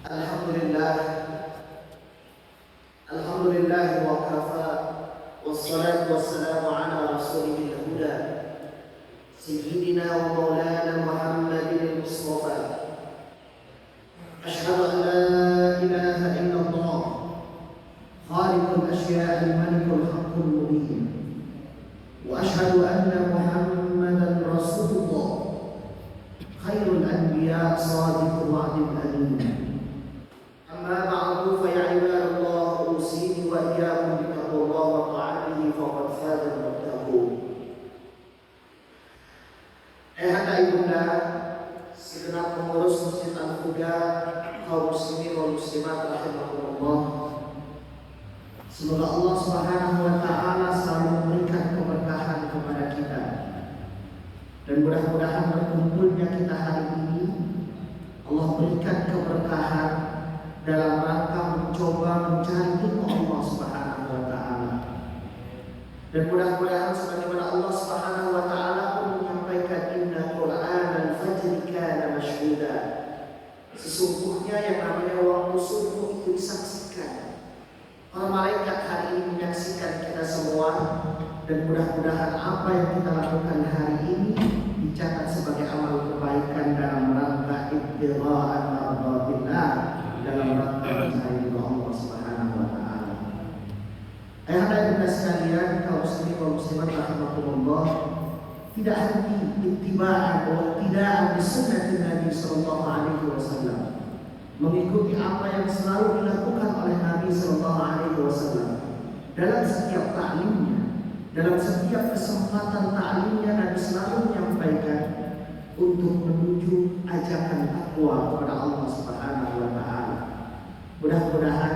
Alhamdulillah, Alhamdulillah wa kafa, wassalatu wassalamu ala rasulihil huda, sayyidina wa maulana Muhammadin al-Mustafa. Ashhadu an la ilaha illallah, khaliqul asya'i al-malikul haqqul mubin, wa ashhadu anna Muhammadan rasulullah, khairul anbiya sadiqul wa'dil amin. أما بعد فيا عباد الله أوصيني وإياكم بتقوى الله وطاعته فقد فاز المتقون. Ayahanda ibunda, segenap pengurus Masjid Al-Huda, kaum muslimin wal muslimat rahimakumullah. Semoga Allah Subhanahu wa taala selalu memberikan keberkahan kepada kita. Dan mudah-mudahan berkumpulnya kita hari ini Allah berikan keberkahan dalam rangka mencoba mencari ridho Allah Subhanahu wa taala. Dan mudah-mudahan sebagaimana Allah Subhanahu wa taala pun menyampaikan inna Qur'anal fajri kana mashhuda. Sesungguhnya yang namanya waktu subuh itu disaksikan. Para malaikat hari ini menyaksikan kita semua, dan mudah-mudahan apa yang kita lakukan hari ini dicatat sebagai amal kebaikan dalam rangka ibtigha'an mardatillah, dalam rangka mencari ridho Allah Subhanahu wa taala. Ayahanda ibunda sekalian, kaum muslimin wal muslimat rahimakumullah, tidak henti ittiba'an wa ittida'an bi sunnati Nabi sallallahu alaihi wasallam, mengikuti apa yang selalu dilakukan oleh Nabi sallallahu alaihi wasallam dalam setiap ta'limnya, dalam setiap kesempatan ta'limnya. Nabi selalu menyampaikan untuk menuju ajakan takwa kepada Allah Subhanahu wa taala. Mudah-mudahan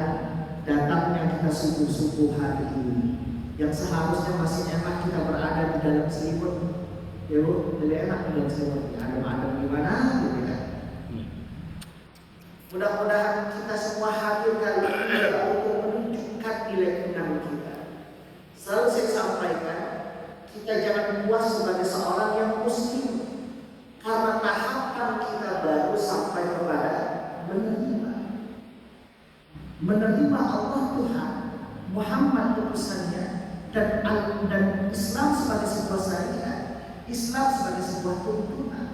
datangnya kita subuh-subuh hari ini, yang seharusnya masih enak kita berada di dalam selimut, ya Bu, lebih enak di dalam selimut, adem-adem gimana gitu kan. Mudah-mudahan kita semua hadir kali ini untuk menunjukkan nilai iman kita. Selalu saya sampaikan, kita jangan puas sebagai seorang yang muslim karena tahapan kita baru sampai kepada menerima Allah Tuhan, Muhammad utusannya, dan Islam sebagai sebuah syariat, Islam sebagai sebuah tuntunan.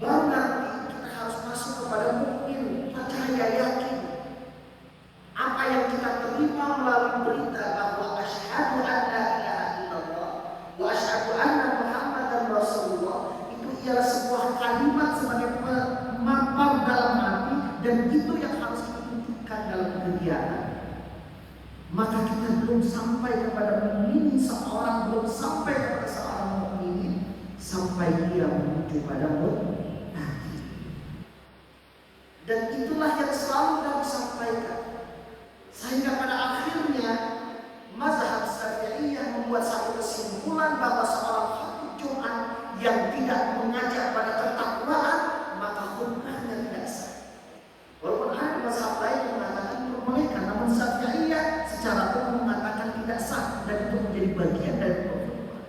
Baru nanti kita harus masuk kepada mukmin, percaya, yakin. Apa yang kita terima melalui berita bahwa asyhadu an la ilaha illallah wa asyhadu anna Muhammadan Rasulullah, itu ialah sebuah kalimat sebagai pemampar dalam hati, dan itu yang harus kita tunjukkan dalam kegiatan. Maka kita belum sampai kepada mukmin seorang, belum sampai kepada seorang mukmin sampai dia menuju pada mukmin. Dan itulah yang selalu kami sampaikan, sehingga pada akhirnya mazhab Syafi'iyah membuat satu kesimpulan bahwa seorang khatib Jumat yang tidak mengajak pada ketakwaan, maka khutbahnya tidak sah. Walaupun ada mazhab lain yang mengatakan diperbolehkan, namun Syafi'iyah secara umum mengatakan tidak sah, dan itu menjadi bagian dari khutbah.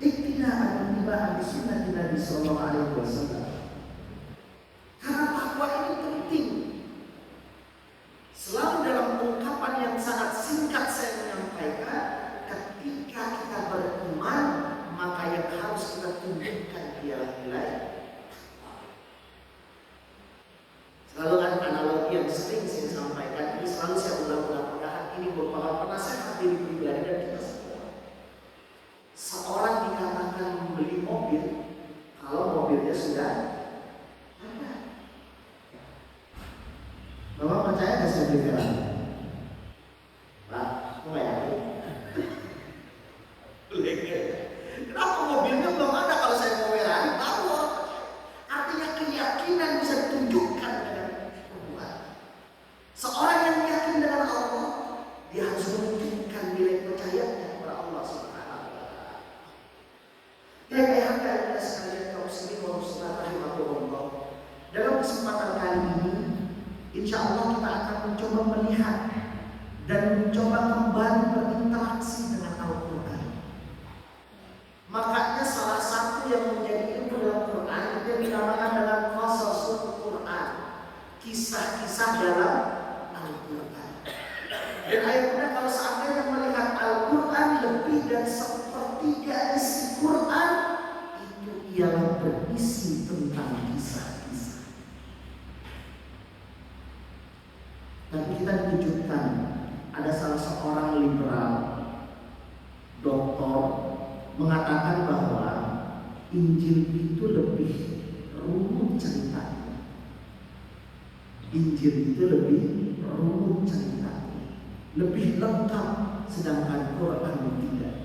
Iktida'an ittiba'an bi sunnati Nabi sallallahu alaihi wasallam. Karena takwa ini penting. Selalu dalam ungkapan yang sangat singkat saya menyampaikan, ketika kita beriman, maka yang harus kita tunjukkan ialah nilai. Selalu ada analogi yang sering saya sampaikan, ini selalu saya ulang-ulang, mudah-mudahan ini merupakan penasehat diri pribadi dan kita semua. Seorang dikatakan membeli mobil kalau mobilnya sudah ada. Bapak percaya nggak saya beli Ferrari? Pak, mau yakin? Kenapa mobilnya belum ada kalau saya mau Ferrari? Baru orang percaya. Artinya keyakinan bisa ditunjukkan dengan perbuatan. Seorang yang yakin dengan Allah, dia harus menunjukkan nilai percayanya kepada Allah Subhanahu wa taala. Dan ayahanda sekalian, kaum muslimin wal muslimat rahimakumullah, dalam kesempatan kali ini insya Allah kita akan mencoba melihat dan mencoba kembali berinteraksi dengan Al-Quran. Makanya salah satu yang menjadi ilmu dalam Quran itu dinamakan dengan qasasul Quran. kisah-kisah dalam Al-Quran. Dan ayahnya kalau seandainya melihat Al-Quran lebih dari sepertiga isi Quran, itu ialah berisi tentang kisah-kisah. Tapi kita dikejutkan, ada salah seorang liberal, doktor, mengatakan bahwa Injil itu lebih rumit ceritanya. Injil itu lebih rumit ceritanya, lebih lengkap, sedangkan Quran tidak.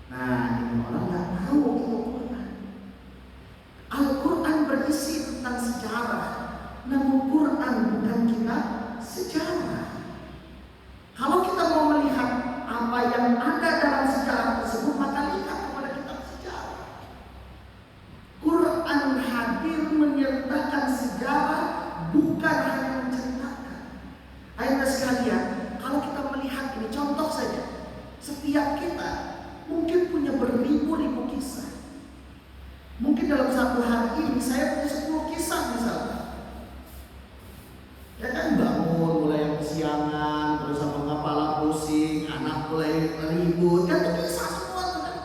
Nah, ini orang nggak tahu itu Quran. Al-Quran berisi tentang sejarah, namun Quran bukan kitab sejarah. Kalau kita mau melihat apa yang ada dalam sejarah tersebut, maka lihat kepada kitab sejarah. Quran hadir menyertakan sejarah, bukan hanya menceritakan. Ayo sekalian, kalau kita melihat ini contoh saja, setiap kita mungkin punya beribu-ribu kisah. Mungkin dalam satu hari ini saya punya 10 kisah misalnya. Ya kan, bangun mulai yang kesiangan, terus sama kepala pusing, anak mulai ribut, kan itu kisah semua kan?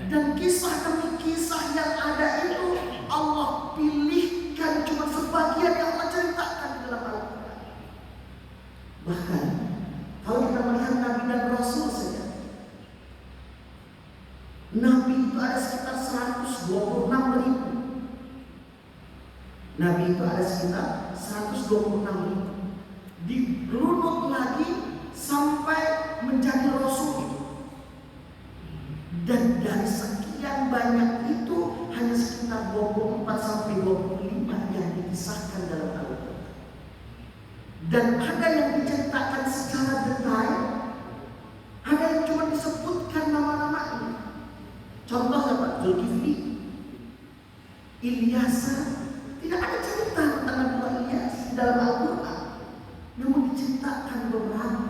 Dan kisah demi kisah yang ada itu Allah pilihkan cuma sebagian yang Allah ceritakan di dalam Al-Quran. Bahkan kalau kita melihat Nabi dan Rasul saja, Nabi itu ada sekitar 126.000. Nabi itu ada sekitar 126.000. Dirunut lagi sampai menjadi Rasul. Dan dari sekian banyak itu hanya sekitar 24 sampai 25 yang dikisahkan dalam Al-Quran. Dan ada yang diceritakan secara detail, ada yang cuma disebutkan nama-namanya. Contoh apa? Zulkifli, Ilyasa, tidak ada cerita tentang Nabi Ilyas di dalam Al-Quran, namun diceritakan beberapa.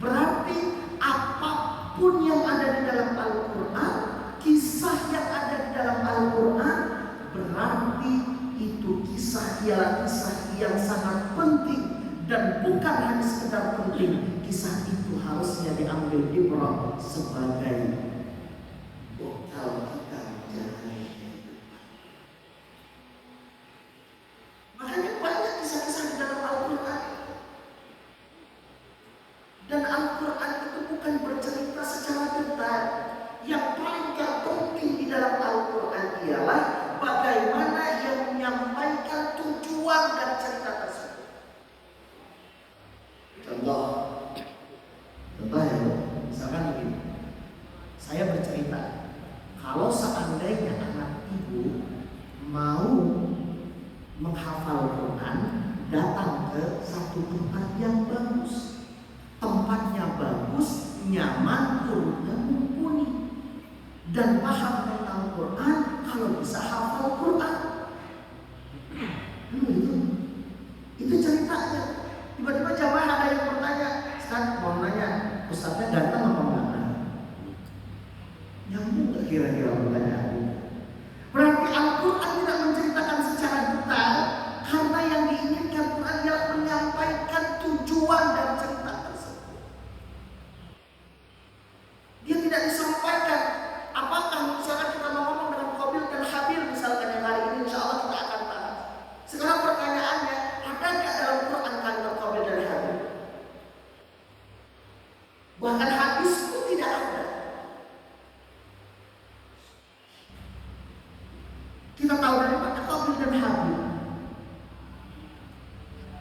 Berarti apapun yang ada di dalam Al-Quran, kisah yang ada di dalam Al-Quran, berarti itu kisah ialah kisah yang sangat penting. Dan bukan hanya sekedar penting, kisah itu harusnya diambil ibrah sebagai bekal kita menjalani hidup. Makanya banyak kisah-kisah di dalam Al-Quran. Dan Al-Quran itu bukan bercerita secara detail. Yang paling penting di dalam Al-Quran ialah bagaimana yang menyampaikan tujuan dari cerita tersebut. Contoh ya, misalkan begini, saya bercerita, kalau seandainya anak ibu mau menghafal Quran, datang ke satu tempat yang bagus, tempatnya bagus, nyaman, gurunya mumpuni, dan paham tentang Quran, kalau bisa hafal Quran. Itu ceritanya. Tiba-tiba jamaah ada yang bertanya, Ustaz mau nanya, Ustaznya ganteng apa enggak? Nyambung gak kira-kira pertanyaan? Berarti Al-Quran tidak menceritakan secara detail, karena yang diinginkan Quran ialah menyampaikan tujuan dan cerita tersebut. Dia tidak disampaikan apakah misalkan kita mau ngomong dengan Qabil dan Habil misalkan yang hari ini insya Allah kita akan bahas. Sekarang pertanyaannya, ada nggak dalam Quran kalimat Qabil dan Habil? Bahkan hadis pun tidak ada. Kita tahu dari mana Qabil dan Habil.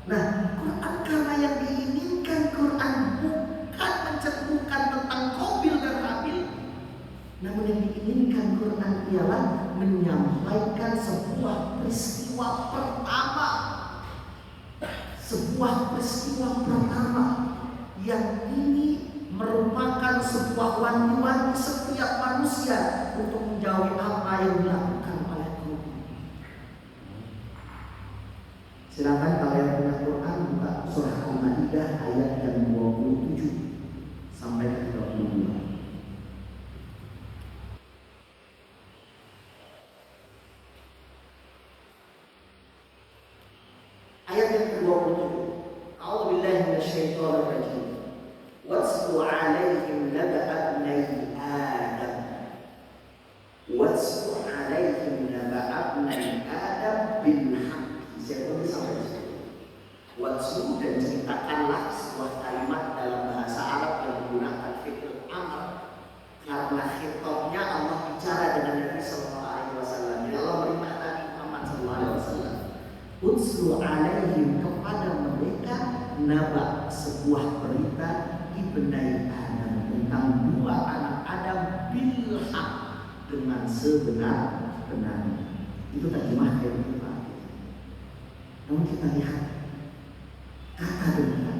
Nah, Quran karena yang diinginkan Quran bukan menceritakan tentang Qabil dan Habil, namun yang diinginkan Quran ialah menyampaikan sebuah peristiwa pertama. Sebuah peristiwa pertama yang ini merupakan sebuah wanti-wanti setiap manusia untuk menjauhi apa yang dilakukan oleh kaum. Silakan kalau yang punya Quran buka surah Al-Maidah ayat yang 27 sampai 32. Ayat yang ke-27. A'udzubillahi minasyaitonir rajim. Watslu 'alaihim naba'a ibnai Adam. Watslu 'alaihim naba'a ibnai Adam bil haqqi. Saya boleh sampai di situ. Watslu, dan ceritakanlah sebuah kalimat dalam bahasa Arab yang menggunakan fi'il amr. Karena khitabnya Allah bicara dengan Nabi sallallahu alaihi wasallam. Allah berkata Muhammad sallallahu alaihi wasallam, "Utslu 'alaihim," kepada mereka, naba, sebuah berita, ibnai Adam, tentang dua anak Adam, bil haq, dengan sebenar-benarnya. Itu terjemah dari kita. Namun kita lihat kata demikian.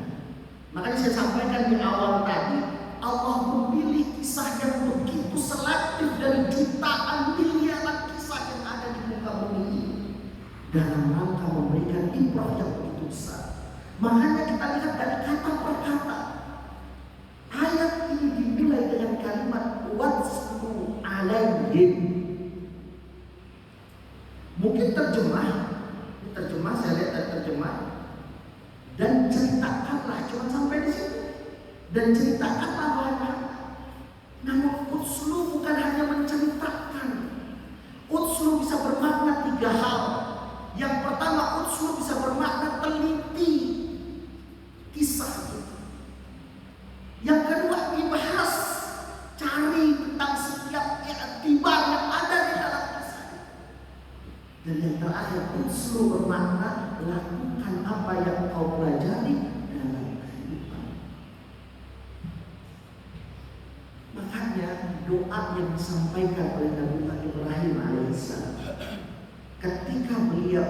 Makanya saya sampaikan di awal tadi, Allah memilih kisah yang begitu selektif dari jutaan miliaran kisah yang ada di muka bumi ini dalam rangka memberikan ibrah yang begitu besar. Makanya kita lihat dari kata per kata. Ayat ini dimulai dengan kalimat watslu 'alaihim. Mungkin terjemah saya lihat dari terjemah, dan ceritakanlah, cuma sampai di situ. Dan ceritakanlah wahai. Namun utslu bukan hanya menceritakan. Utslu bisa bermakna tiga hal. Yang pertama, utslu bisa bermakna teliti kisah itu. Yang kedua, dibahas, cari tentang setiap iktibar yang ada di dalam kisah. Dan yang terakhir, utslu bermakna lakukan apa yang kau pelajari dalam kehidupan. Makanya doa yang disampaikan oleh Nabi Ibrahim alaihissalam ketika beliau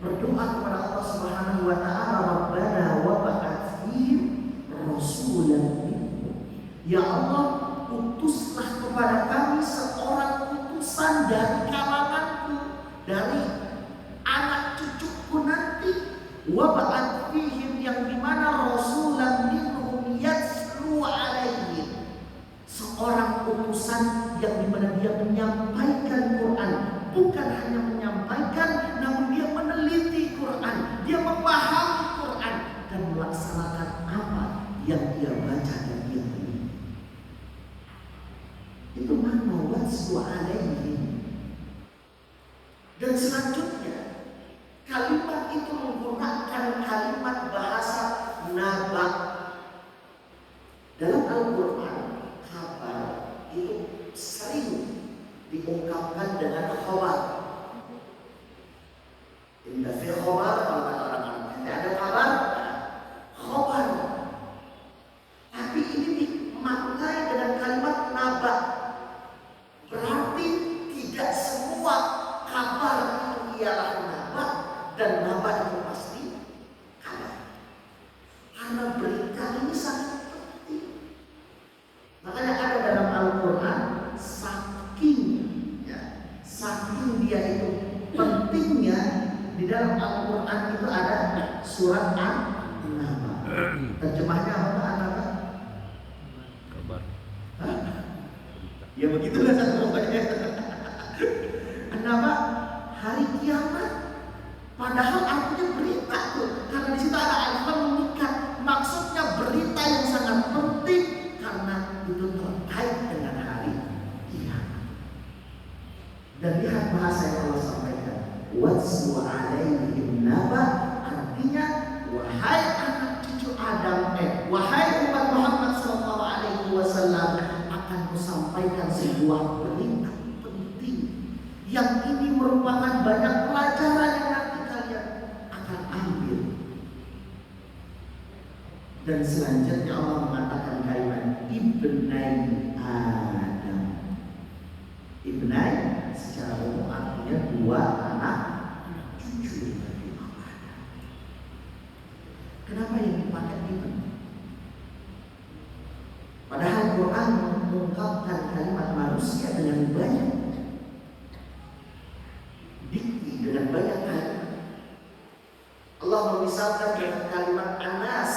berdoa kepada Allah Subhanahu wa taala, Rabbana wa ba'ath fihim rasulan minhum. Ya Allah, utuslah kepada kami seorang utusan dari kalanganku, dari anak cucuku nanti, wa ba'ath fihim, yang dimana rasulan minhum yatslu 'alaihim, seorang utusan yang dimana dia menyampaikan Quran. Bukan hanya menyampaikan, namun dia meneliti Quran, dia memahami Quran dan melaksanakan apa yang dia baca dan dia teliti. Itu makna watslu 'alaihim. Dan selanjutnya kalimat itu menggunakan kalimat bahasa naba. Dalam Al-Quran, kabar itu sering diungkapkan dengan khabar. Inna fi khabar, kalau kata orang Arab, ada kabar, khabar. Tapi ini dimaknai dengan kalimat naba. Berarti tidak semua kabar itu ialah naba, dan naba itu pasti kabar. Karena berita ini sangat penting. Makanya ada dalam Al-Quran, saking dia itu pentingnya, di dalam Al-Quran itu ada surat An-Naba. Terjemahnya apa An-Naba? Kabar. Ya begitulah satu pokoknya. An-Naba, hari kiamat. Padahal artinya berita tuh, karena di situ ada alif mengikat. Maksudnya berita yang sangat penting karena itu terkait dengan hari kiamat. Dan lihat bahasa yang Allah sampaikan, watslu 'alaihim naba, artinya wahai anak cucu Adam, wahai umat Muhammad sallallahu alaihi wasallam, akan kusampaikan sebuah berita penting yang ini merupakan banyak pelajaran yang nanti kalian akan ambil. Dan selanjutnya Allah mengatakan kalimat ibnai Adam. Ibnai secara umum artinya dua anak cucu dari Allah. Kenapa yang dipakai ibn? Padahal Quran mengungkapkan kalimat manusia dengan banyak dikti, dengan banyak kalimat. Allah memisalkan dengan kalimat anas.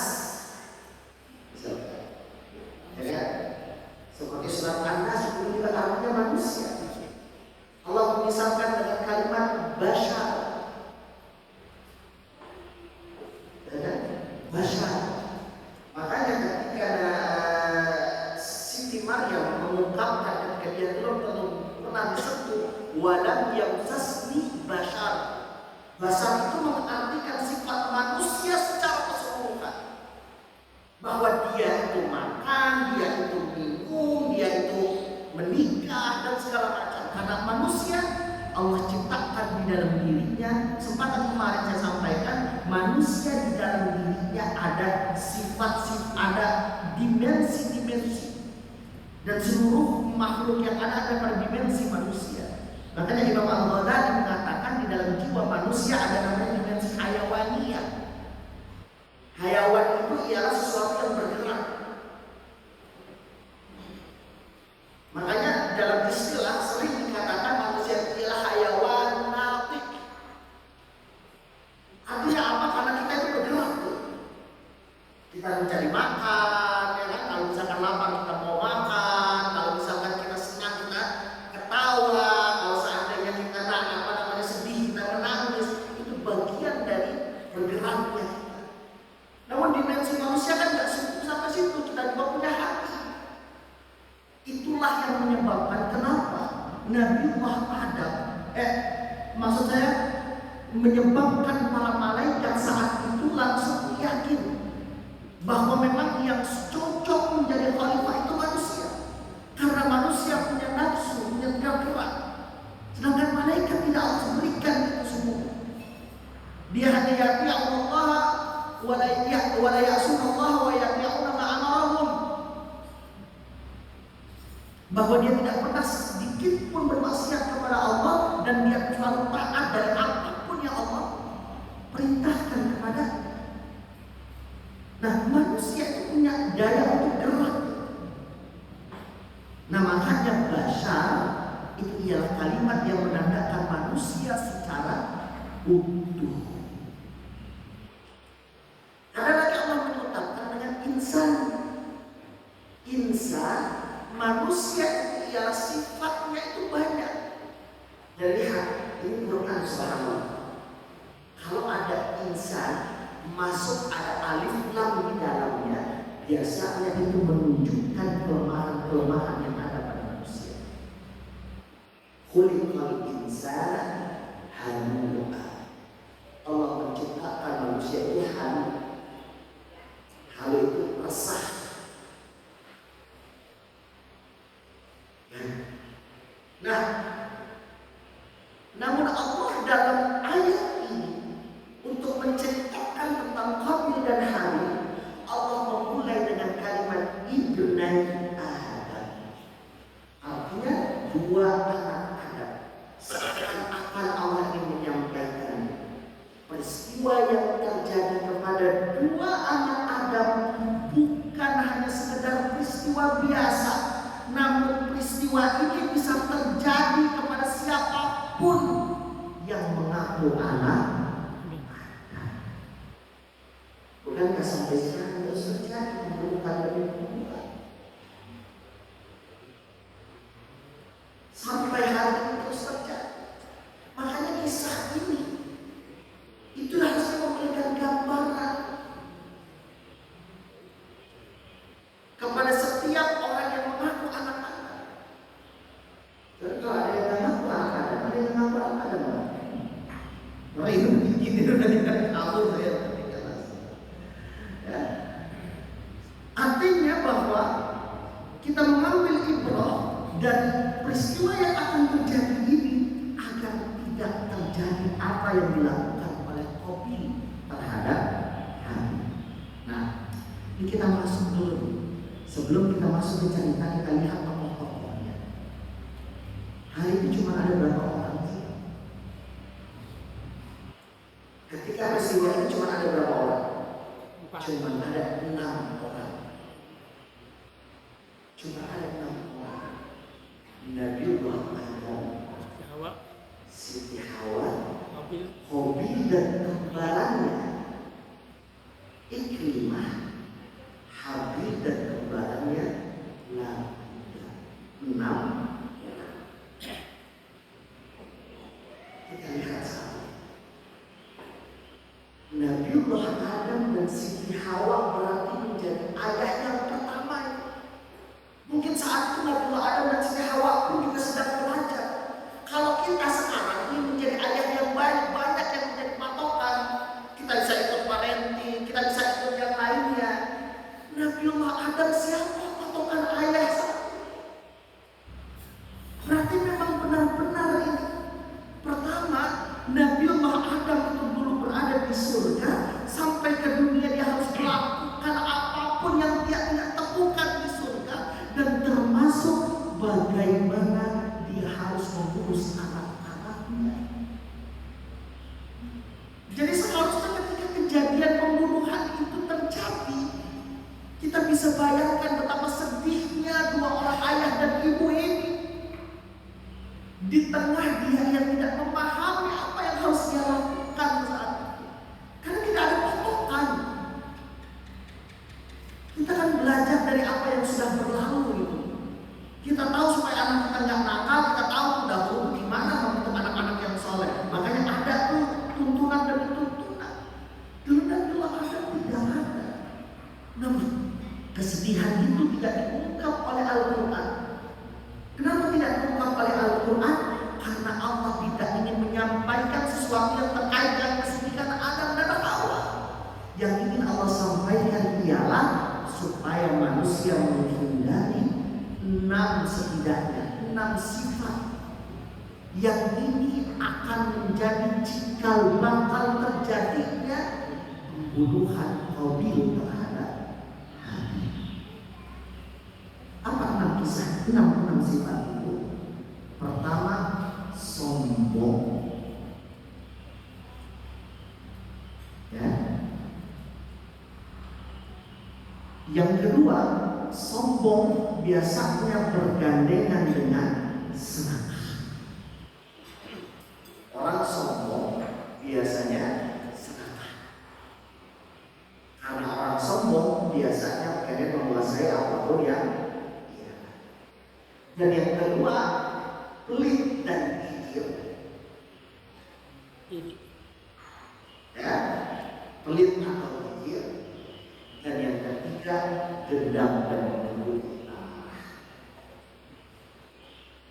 Misalkan, ya, seperti surat An-Nas itu juga artinya manusia. Allah misalkan dengan kalimat bashar. Bashar. Makanya ketika Siti Maryam mengungkapkan ketika dia belum pernah disentuh, walam yamsasni bashar. Bashar itu mengartikan sifat manusia secara keseluruhan. Bahwa dia itu makan, dia itu minum, dia itu menikah dan segala macam. Karena manusia Allah ciptakan di dalam dirinya. Kesempatan kemarin saya sampaikan, manusia di dalam dirinya ada sifat-sifat, ada dimensi-dimensi, dan seluruh makhluk yang ada pada dimensi manusia. Makanya Imam Al-Ghazali mengatakan di dalam jiwa manusia ada namanya dimensi hayawaniyah. Hayawan itu ialah sesuatu yang bergerak. Makanya dalam istilah sering dikatakan manusia itu ialah hayawan natik. Artinya apa? Karena kita itu bergerak tuh. Kita mencari makan, ya kan? Kalau misalkan lapar kita mau makan, kalau misalkan kita senang kita ketawa, kalau seandainya kita sedih kita menangis, itu bagian dari bergeraknya kita. Namun dimensi manusia kan nggak sampai situ, kita juga punya hati. Itulah yang menyebabkan kenapa Nabiullah Adam, maksud saya menyebabkan para malaikat saat itu langsung yakin bahwa memang yang cocok menjadi khalifah itu manusia, karena manusia punya nafsu, punya gerak, sedangkan malaikat tidak harus berikan itu semua. Dia hanya yati Allah wa la ya'sunallah wa ya'tiyuna ma amarahum, bahwa dia tidak pernah sedikit pun bermaksiat kepada Allah dan dia selalu taat dari apapun yang Allah perintahkan kepada. Nah, manusia itu punya daya untuk gerak. Nah, makanya bashar itu ialah kalimat yang menandakan manusia secara utuh. Ada lagi Allah menetapkan dengan insan. Insan, manusia itu ialah sifatnya itu banyak. Dan lihat, ini Quran subhanallah. Kalau ada insan masuk ada alif lam di dalamnya, biasanya itu menunjukkan kelemahan-kelemahan yang ada pada manusia. Khuliqal insana halu'a. Allah menciptakan manusia itu halu. Halu itu resah. Nah, namun Allah dalam ayat ini untuk menceritakan tentang Qabil dan Habil, Allah memulai dengan kalimat ibnai Adam. Artinya dua anak Adam. Seakan-akan Allah ingin menyampaikan peristiwa yang terjadi kepada dua anak Adam bukan hanya sekedar peristiwa biasa, namun peristiwa ini bisa terjadi kepada siapapun yang mengaku anak. Bukankah sampai sekarang terus terjadi pembunuhan demi pembunuhan? Sampai hari ini terus terjadi. Makanya kisah ini itu harus memberikan gambaran kepada setiap orang yang mengaku anak-anak. Dan kalau ada yang mengaku anak-anak, ada yang mengaku anak-anak. Nah itu begini dari kabur saya. Ya. Artinya bahwa kita mengambil ibrah dari peristiwa yang akan terjadi ini agar tidak terjadi apa yang dilakukan oleh Qabil terhadap Habil. Nah, ini kita masuk dulu. Sebelum kita masuk ke cerita, kita lihat tokoh-tokohnya. Hari ini cuma ada berapa orang sih? Ketika peristiwa ini cuma ada berapa orang? Cuma ada 6 orang. Cuma ada 6 orang. Nabiullah Adam, Siti Hawa, Qabil dan kembarannya Ikrimah, Habil dan kembarannya Laban. 6 orang. Kita lihat sama. Nabiullah Adam dan Siti Jadi seharusnya ketika kejadian pembunuhan itu terjadi, kita bisa bayangkan betapa sedihnya dua orang ayah dan ibu ini. Di tengah dia yang tidak memahami apa yang harus dia lakukan saat itu. Karena tidak ada patokan. Kita kan belajar dari apa yang sudah berlalu itu. Kita tahu supaya anak kita nggak nakal, kita tahu dahulu gimana membentuk anak-anak yang soleh. Makanya ada tuh tuntunan demi tuntunan. Dulu dan dulu ada tidak ada. Namun kesedihan itu tidak diungkap oleh Al-Quran. Kenapa tidak diungkap oleh Al-Quran? Karena Allah tidak ingin menyampaikan sesuatu yang terkait dengan kesedihan Adam dan Hawa. Yang ingin Allah sampaikan ialah supaya manusia menghindari 6 setidaknya 6 sifat yang ini akan menjadi cikal bakal terjadinya pembunuhan Qabil terhadap Habil. Apa 6 kisah? 6 sifat itu. Pertama, sombong. Ya. Yang kedua, sombong biasanya bergandengan dengan serakah. Orang sombong biasanya serakah. Karena orang sombong biasanya pengen menguasai apapun yang dia. Dan yang kedua, pelit dan gigil. Ya, pelit atau gigil. Dan yang ketiga, dendam dan menunggu.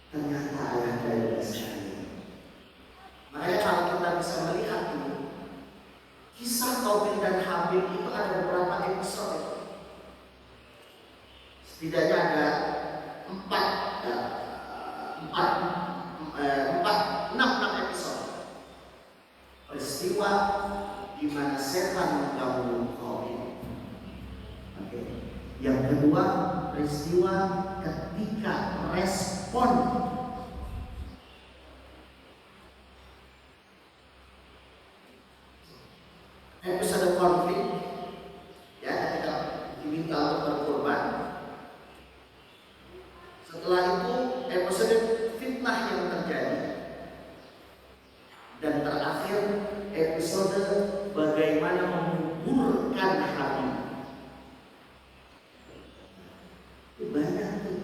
Ternyata ayah dari sekali. Makanya kalau kita bisa melihat ini, kisah Qabil dan Habil itu ada beberapa episode. Setidaknya ada 6 episode. Peristiwa di mana setan mengganggu Qabil. Yang kedua, peristiwa ketika respon episode konflik, ya, ketika diminta untuk berkorban. Setelah itu episode fitnah yang terjadi, dan terakhir episode bagaimana menguburkan Habil. Banyak tuh,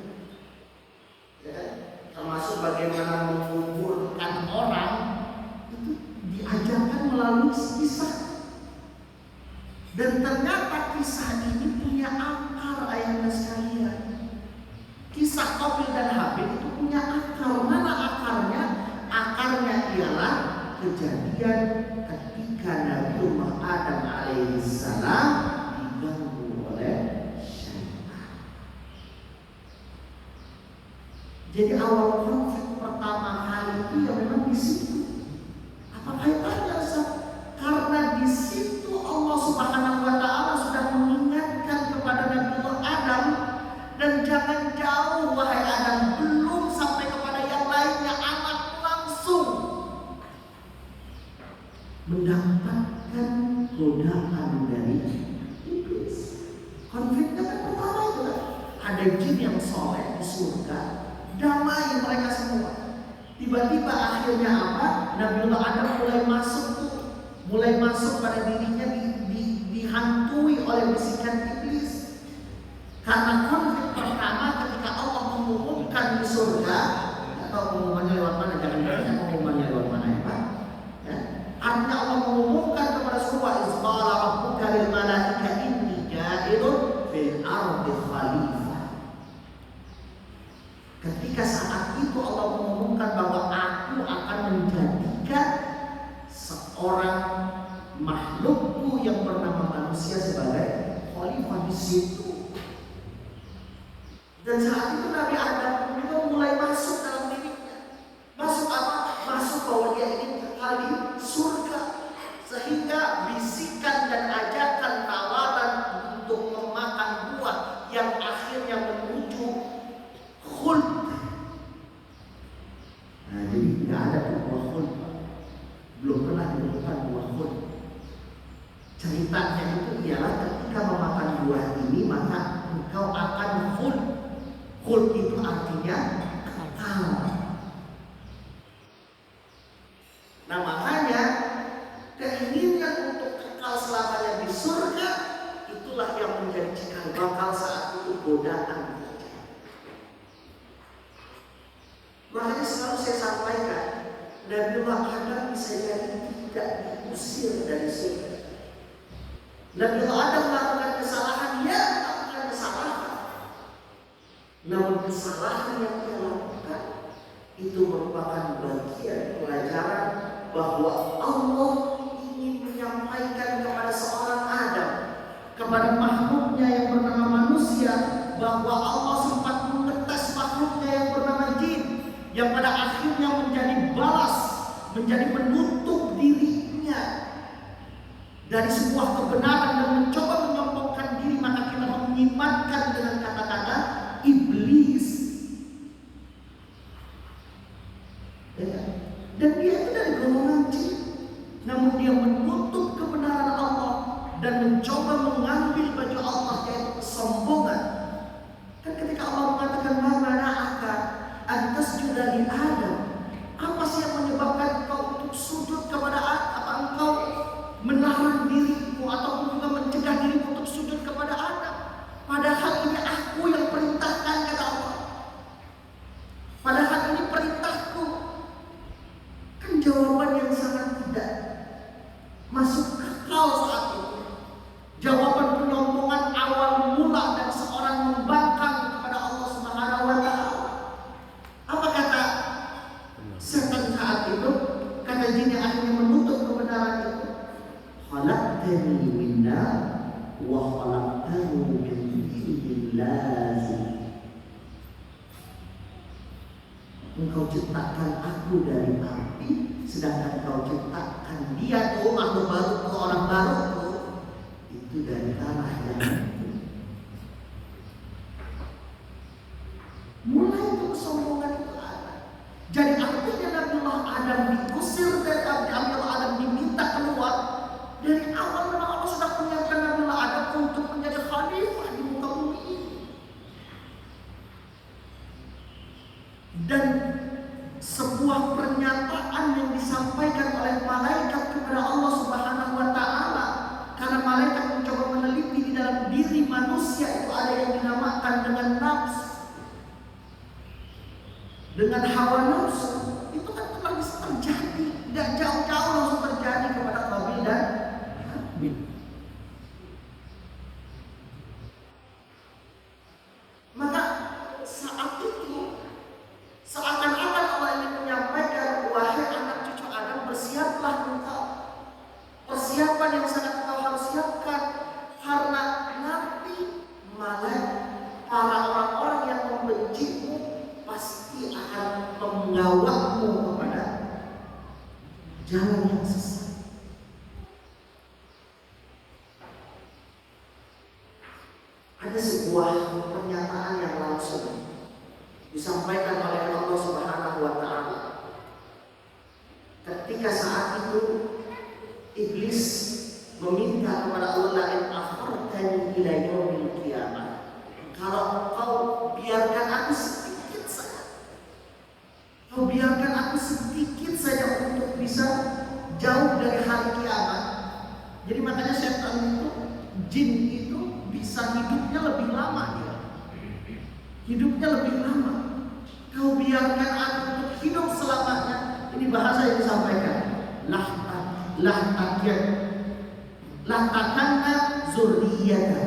ya, termasuk bagaimana menguburkan orang itu diajarkan melalui kisah. Dan ternyata kisah ini punya akar, ayahnya sekalian. Kisah Qabil dan Habil itu punya akar. Mana akarnya? Akarnya ialah kejadian ketika Nabiullah Adam alaihissalam diganggu oleh syaitan. Jadi awal konflik pertama kali itu ya memang di situ. Apa kaitannya, Ustaz? Karena di situ Allah Subhanahu wa taala sudah mengingatkan kepada Nabiullah Adam, dan jangan jauh wahai Adam, belum sampai kepada yang lainnya, anak langsung mendapatkan godaan dari iblis. Konfliknya kan pertama itu kan, ada jin yang soleh di surga, damai mereka semua. Tiba-tiba akhirnya apa? Nabiullah Adam mulai masuk pada dirinya dihantui oleh bisikan iblis. Karena konflik pertama ketika Allah mengumumkan di surga, atau pengumumannya lewat mana? Jangan tanya pengumumannya lewat mana ya Pak? Ya. Artinya Allah mengumumkan kepada semua, izqala rabbuka lil malaika inni ja'ilun fil ardi khalifah. Ketika saat itu Allah mengumumkan bahwa aku akan menjadikan seorang makhlukku yang bernama manusia sebagai khalifah di situ. Dan saat itu Nabi Adam juga mulai masuk dalam dirinya. Masuk apa? Masuk bahwa dia ingin kekal di surga. Sehingga bisikan dan ajakan tawaran untuk memakan buah yang akhirnya menuju khuld. Nah, jadi nggak ada buah khuld. Belum pernah ditemukan buah khuld. Khuld itu artinya kekal. Nah makanya keinginan untuk kekal selamanya di surga itulah yang menjadi cikal bakal saat itu godaan. Makanya selalu saya sampaikan, Nabiullah Adam bisa jadi tidak diusir dari surga. Nabiullah Adam melakukan kesalahan, ya melakukan kesalahan. Namun kesalahan yang dia lakukan itu merupakan bagian pelajaran bahwa Allah ingin menyampaikan kepada seorang Adam, kepada makhluknya yang bernama manusia, bahwa Allah sempat mengetes makhluknya yang bernama jin, yang pada akhirnya menjadi balas, menjadi menutup dirinya dari sebuah kebenaran dan mencoba menyombongkan diri. Maka kita menyimatkan dengan kata-kata iblis. Dan dia itu dari golongan jin, namun dia menutup kebenaran Allah dan mencoba mengambil baju Allah, yaitu kesombongan. Dan ketika Allah mengatakan mana akan antas juga di Adam, apa sih yang menyebabkan engkau untuk sujud kepada Adam? Apa engkau melarang dirimu ataupun juga mencegah dirimu untuk sujud kepada Adam? Padahal ini aku yang perintahkan, kata Allah. Padahal ini perintahku. Kan jawaban yang sangat tidak masuk akal saat itu. Jawaban penyombongan awal mula dan seorang membangkang kepada Allah Subhanahu wa Ta'ala. Apa kata setan saat itu? Kata jin yang akhirnya menutup kebenaran itu, khalaqtani min nar wa khalaqtahu min tin lazim. Engkau ciptakan aku dari api, sedangkan kau ciptakan dia tuh makhluk baru, tuh orang baru tuh itu dari tanah yang mulai itu kesombongan itu ada. Jadi artinya Nabiullah Adam diusir dari Nabiullah Adam diminta keluar. Dari awal memang Allah sudah menyiapkan Nabiullah Adam untuk menjadi khalifah di muka bumi ini. Dan sebuah pernyataan yang disampaikan oleh malaikat kepada Allah Subhanahu wa Ta'ala, karena malaikat mencoba meneliti di dalam diri manusia itu ada yang dinamakan dengan nafsu, dengan hawa nafsu. Itu kan telah bisa terjadi, tidak jauh-jauh langsung terjadi kepada Qabil dan Habil. Maka saat itu seakan-akan Allah ingin menyampaikan, wahai anak cucu Adam, bersiaplah engkau. Persiapan yang sangat engkau harus siapkan, karena nanti malah para orang-orang yang membencimu pasti akan membawamu kepada jalan yang sesat. Ada sebuah pernyataan yang langsung disampaikan oleh Allah Subhanahu wa Ta'ala ketika saat itu iblis meminta kepada Allah, la in akhartani ila yaumil qiyamah, kalau kau biarkan aku sedikit saja, kau biarkan aku sedikit saja untuk bisa jauh dari hari kiamat. Jadi makanya setan itu, jin itu bisa hidupnya lebih lama dia. Hidupnya lebih lama. Kau biarkan aku untuk hidup selamanya. Ini bahasa yang disampaikan. Lahtakanna zurriyata.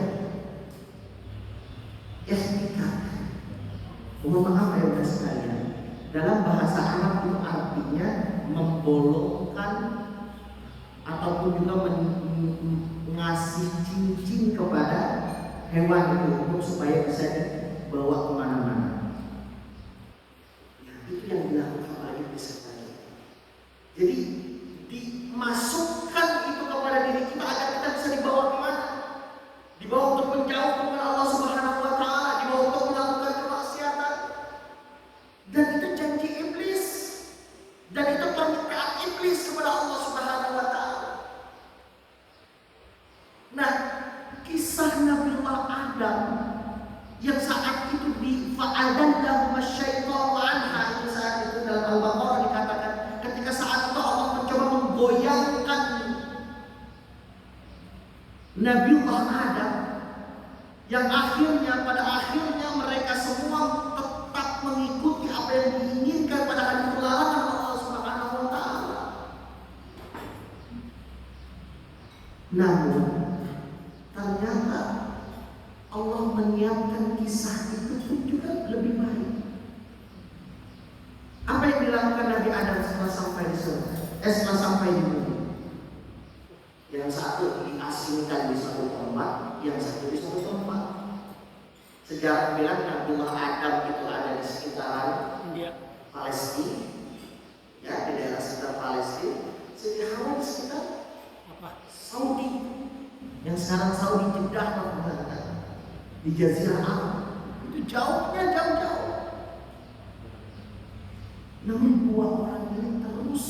Ihtika. Maaf ya udah sekalian. Dalam bahasa Arab itu artinya membolongkan ataupun juga ngasih cincin kepada hewan itu untuk supaya bisa dibawa kemana-mana. Ya, itu yang dilakukan oleh iblis tadi. Jadi dimasukkan itu kepada diri kita agar kita bisa dibawa kemana? Dibawa untuk menjauh dengan Allah Subhanahu wa Ta'ala, dibawa untuk melakukan kemaksiatan. Dan itu janji iblis. Dan itu permintaan iblis kepada Allah Subhanahu wa Ta'ala. Nah, kisah Nabiullah Adam yang saat itu fa'adallahum asyaitanu anha, itu saat itu dalam Al-Baqarah dikatakan ketika saat itu Allah mencoba menggoyangkan Nabiullah Adam, yang pada akhirnya mereka semua tetap mengikuti apa yang diinginkan pada hari larangan Allah Subhanahu wa taala. Namun ternyata Allah menyiapkan kisah itu pun juga lebih baik. Apa yang dilakukan Nabi Adam setelah sampai di surga? Setelah sampai di bumi. Yang satu diasingkan di satu tempat, yang satu di satu tempat. Sejarah bilang Nabiullah Adam itu ada di sekitaran Palestina, ya, di daerah sekitar Palestina. Siti Hawa di sekitar Saudi, yang sekarang Saudi Jeddah, di Jazirah Arab. Itu jauhnya jauh-jauh. Namun dua orang ini terus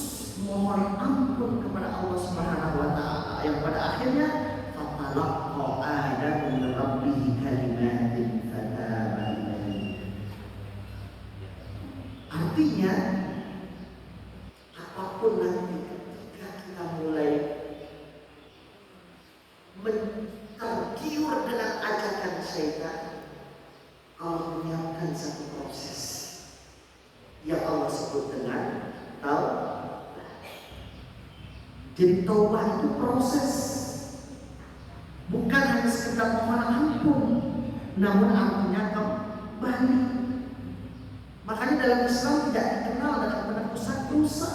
mohon ampun kepada Allah Subhanahu wa taala, yang pada akhirnya fatalaqa Adam min rabbih kalimatin fataba alaihi. Artinya apapun nanti ketika kita mulai tergiur dengan ajakan syaitan, Allah menyiapkan satu proses yang Allah sebut dengan taubat. Jadi taubat itu proses, bukan hanya sekedar mohon ampun, namun artinya kembali. Makanya dalam Islam tidak dikenal dengan penebusan dosa.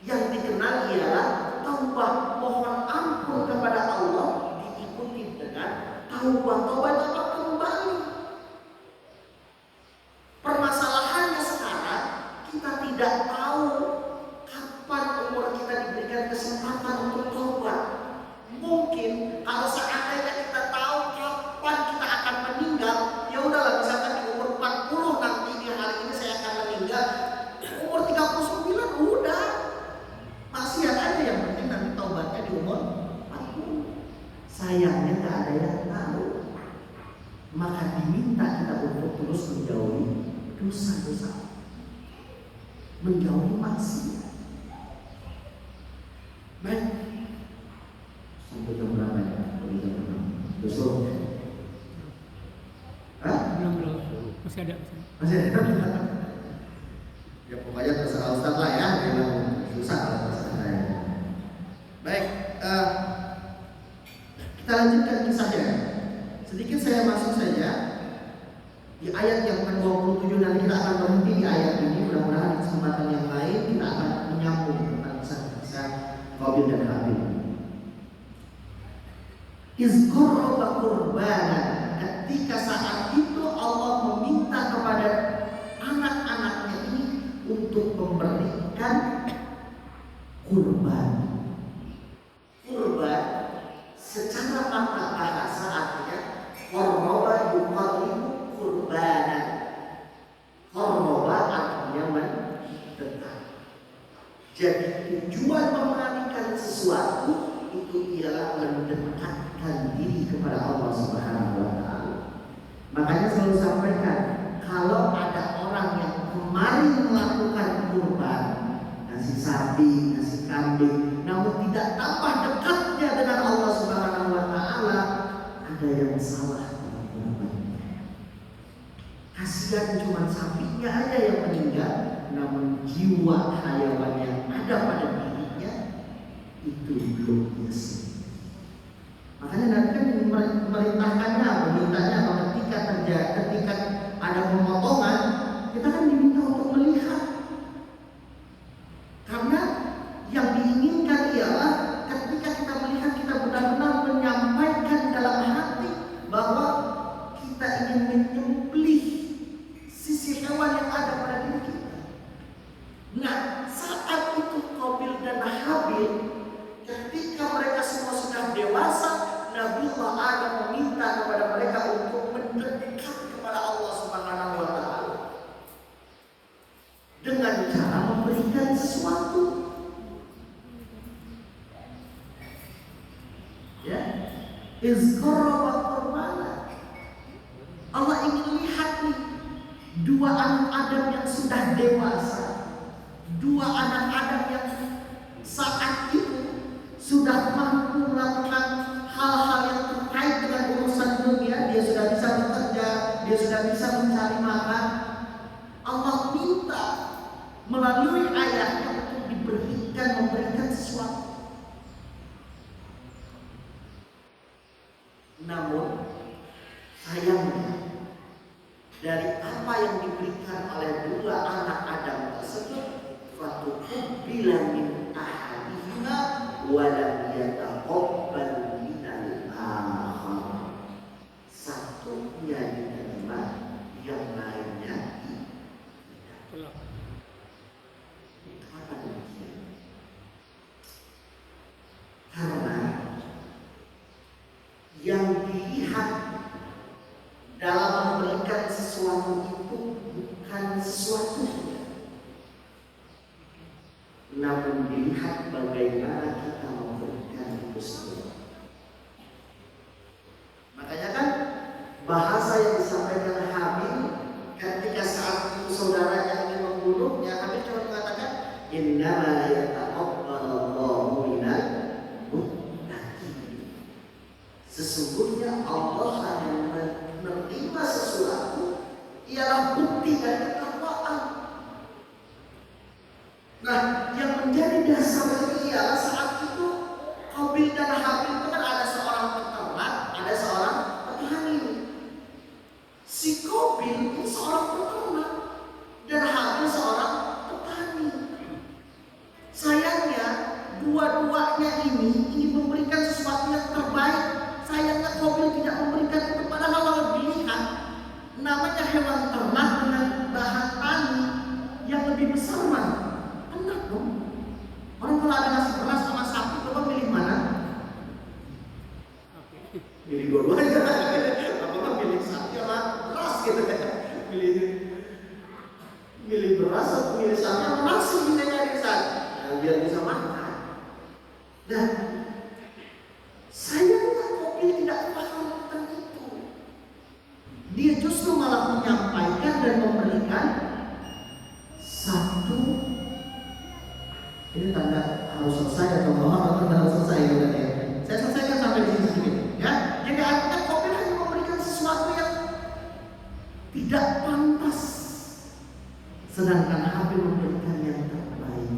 Yang dikenal ialah taubat, mohon ampun kepada Allah, diikuti dengan taubat. Taubat apa? Kembali. Permasalahannya sekarang kita tidak tahu kapan umur kita diberikan kesempatan untuk taubat. Mungkin kalau seandainya kita tahu kapan kita akan meninggal, ya udahlah, misalkan di umur 40 nanti, di hari ini saya akan meninggal. Umur 39 udah maksiat aja, yang penting nanti taubatnya di umur 40. Sayangnya nggak ada yang tahu. Maka diminta kita untuk terus menjauhi dosa-dosa, menjauhi maksiat. Baik, sampai jam berapa ya? Besok? Belum. Masih ada. Masih ada? Ya pokoknya terserah Ustaz lah ya. Memang susah kalau terserah saya. Baik, kita lanjutkan kisahnya. Sedikit saya masuk saja di ayat yang ke-27. Nanti kita akan berhenti di ayat ini. Mudah-mudahan di kesempatan yang lain kita akan menyambung tentang kisah-kisah Qabil dan Habil. Izqarraba qurbanan, ketika saat itu Allah meminta kepada anak-anaknya ini untuk memberikan kurban. Kurban secara makna bahasa artinya qarraba yuqarribu qurbanan. Qarraba artinya mendekat. Jadi tujuan memanikan sesuatu itu ialah mendekatkan diri kepada Allah Subhanahu wa taala. Makanya selalu sampaikan, kalau ada orang yang kemarin melakukan kurban, ngasih sapi, ngasih kambing, namun tidak tambah dekatnya dengan Allah Subhanahu wa taala, ada yang salah dalam kurbannya. Kasihan cuma sapinya aja yang meninggal, namun jiwa hayawan yang ada pada dirinya itu belum bersih. Makanya Nabi kan memerintahkannya, memintanya ketika ada pemotongan, kita kan diminta untuk melihat. Karena yang diinginkan ialah ketika kita melihat, kita benar-benar menyampaikan dalam hati bahwa kita ingin menyembelih sisi hewan yang ada pada diri kita. Nah, saat itu Qabil dan Habil, ketika mereka semua sudah dewasa, Nabiullah Adam meminta kepada mereka untuk mendekat kepada Allah Subhanahu wa taala dengan cara memberikan sesuatu. Ya, izqarraba qurbana. Allah ingin lihat nih dua anak Adam yang sudah dewasa, dua anak Adam yang saat itu sudah mampu melakukan hal-hal yang terkait dengan urusan dunia. Dia sudah bisa bekerja, dia sudah bisa mencari makan. Allah minta melalui ayatnya untuk memberikan sesuatu. Namun sayangnya dari apa yang diberikan oleh dua anak Adam tersebut, fatuqbila min ahadihima wa lam yataqabbal minal akhar. Satunya diterima, yang lainnya tidak. Kenapa demikian? Karena yang dilihat dalam memberikan sesuatu itu bukan sesuatu, namun dilihat bagaimana kita memberikan itu semua. Makanya kan bahasa yang disampaikan Habil ketika saat itu saudaranya ingin membunuhnya, Habil cuma mengatakan innama yataqabbalallahu minal muttaqin. Sesungguhnya Allah hanya menerima sesuatu ialah bukti dari ketakwaan. Nah, yang menjadi dasar ini ialah saat itu Qabil dan Habil itu kan ada seorang peternak, ada seorang petani. Si Qabil ini seorang peternak dan Habil seorang petani. Sayangnya dua-duanya ini ingin memberikan sesuatu yang terbaik. Sayangnya Qabil tidak memberikan itu, padahal kalau dilihat namanya hewan ternak dengan bahan tani yang lebih besar mana? Enak dong. Orang kalau ada nasi beras sama sapi, coba pilih mana? Pilih dua-duanya. Apa pilih sapi sama beras gitu ya? Pilih beras atau pilih sapi sama nasi bisa nyari sapi. Nah, biar bisa makan. Dan sayangnya Qabil tidak paham tentang itu. Dia justru malah menyampaikan dan memberikan satu. Ini tanda harus selesai atau mohon atau tanda harus selesai ya. Saya selesaikan sampai di sini sedikit ya. Jadi artinya Qabil hanya memberikan sesuatu yang tidak pantas, sedangkan Habil memberikan yang terbaik.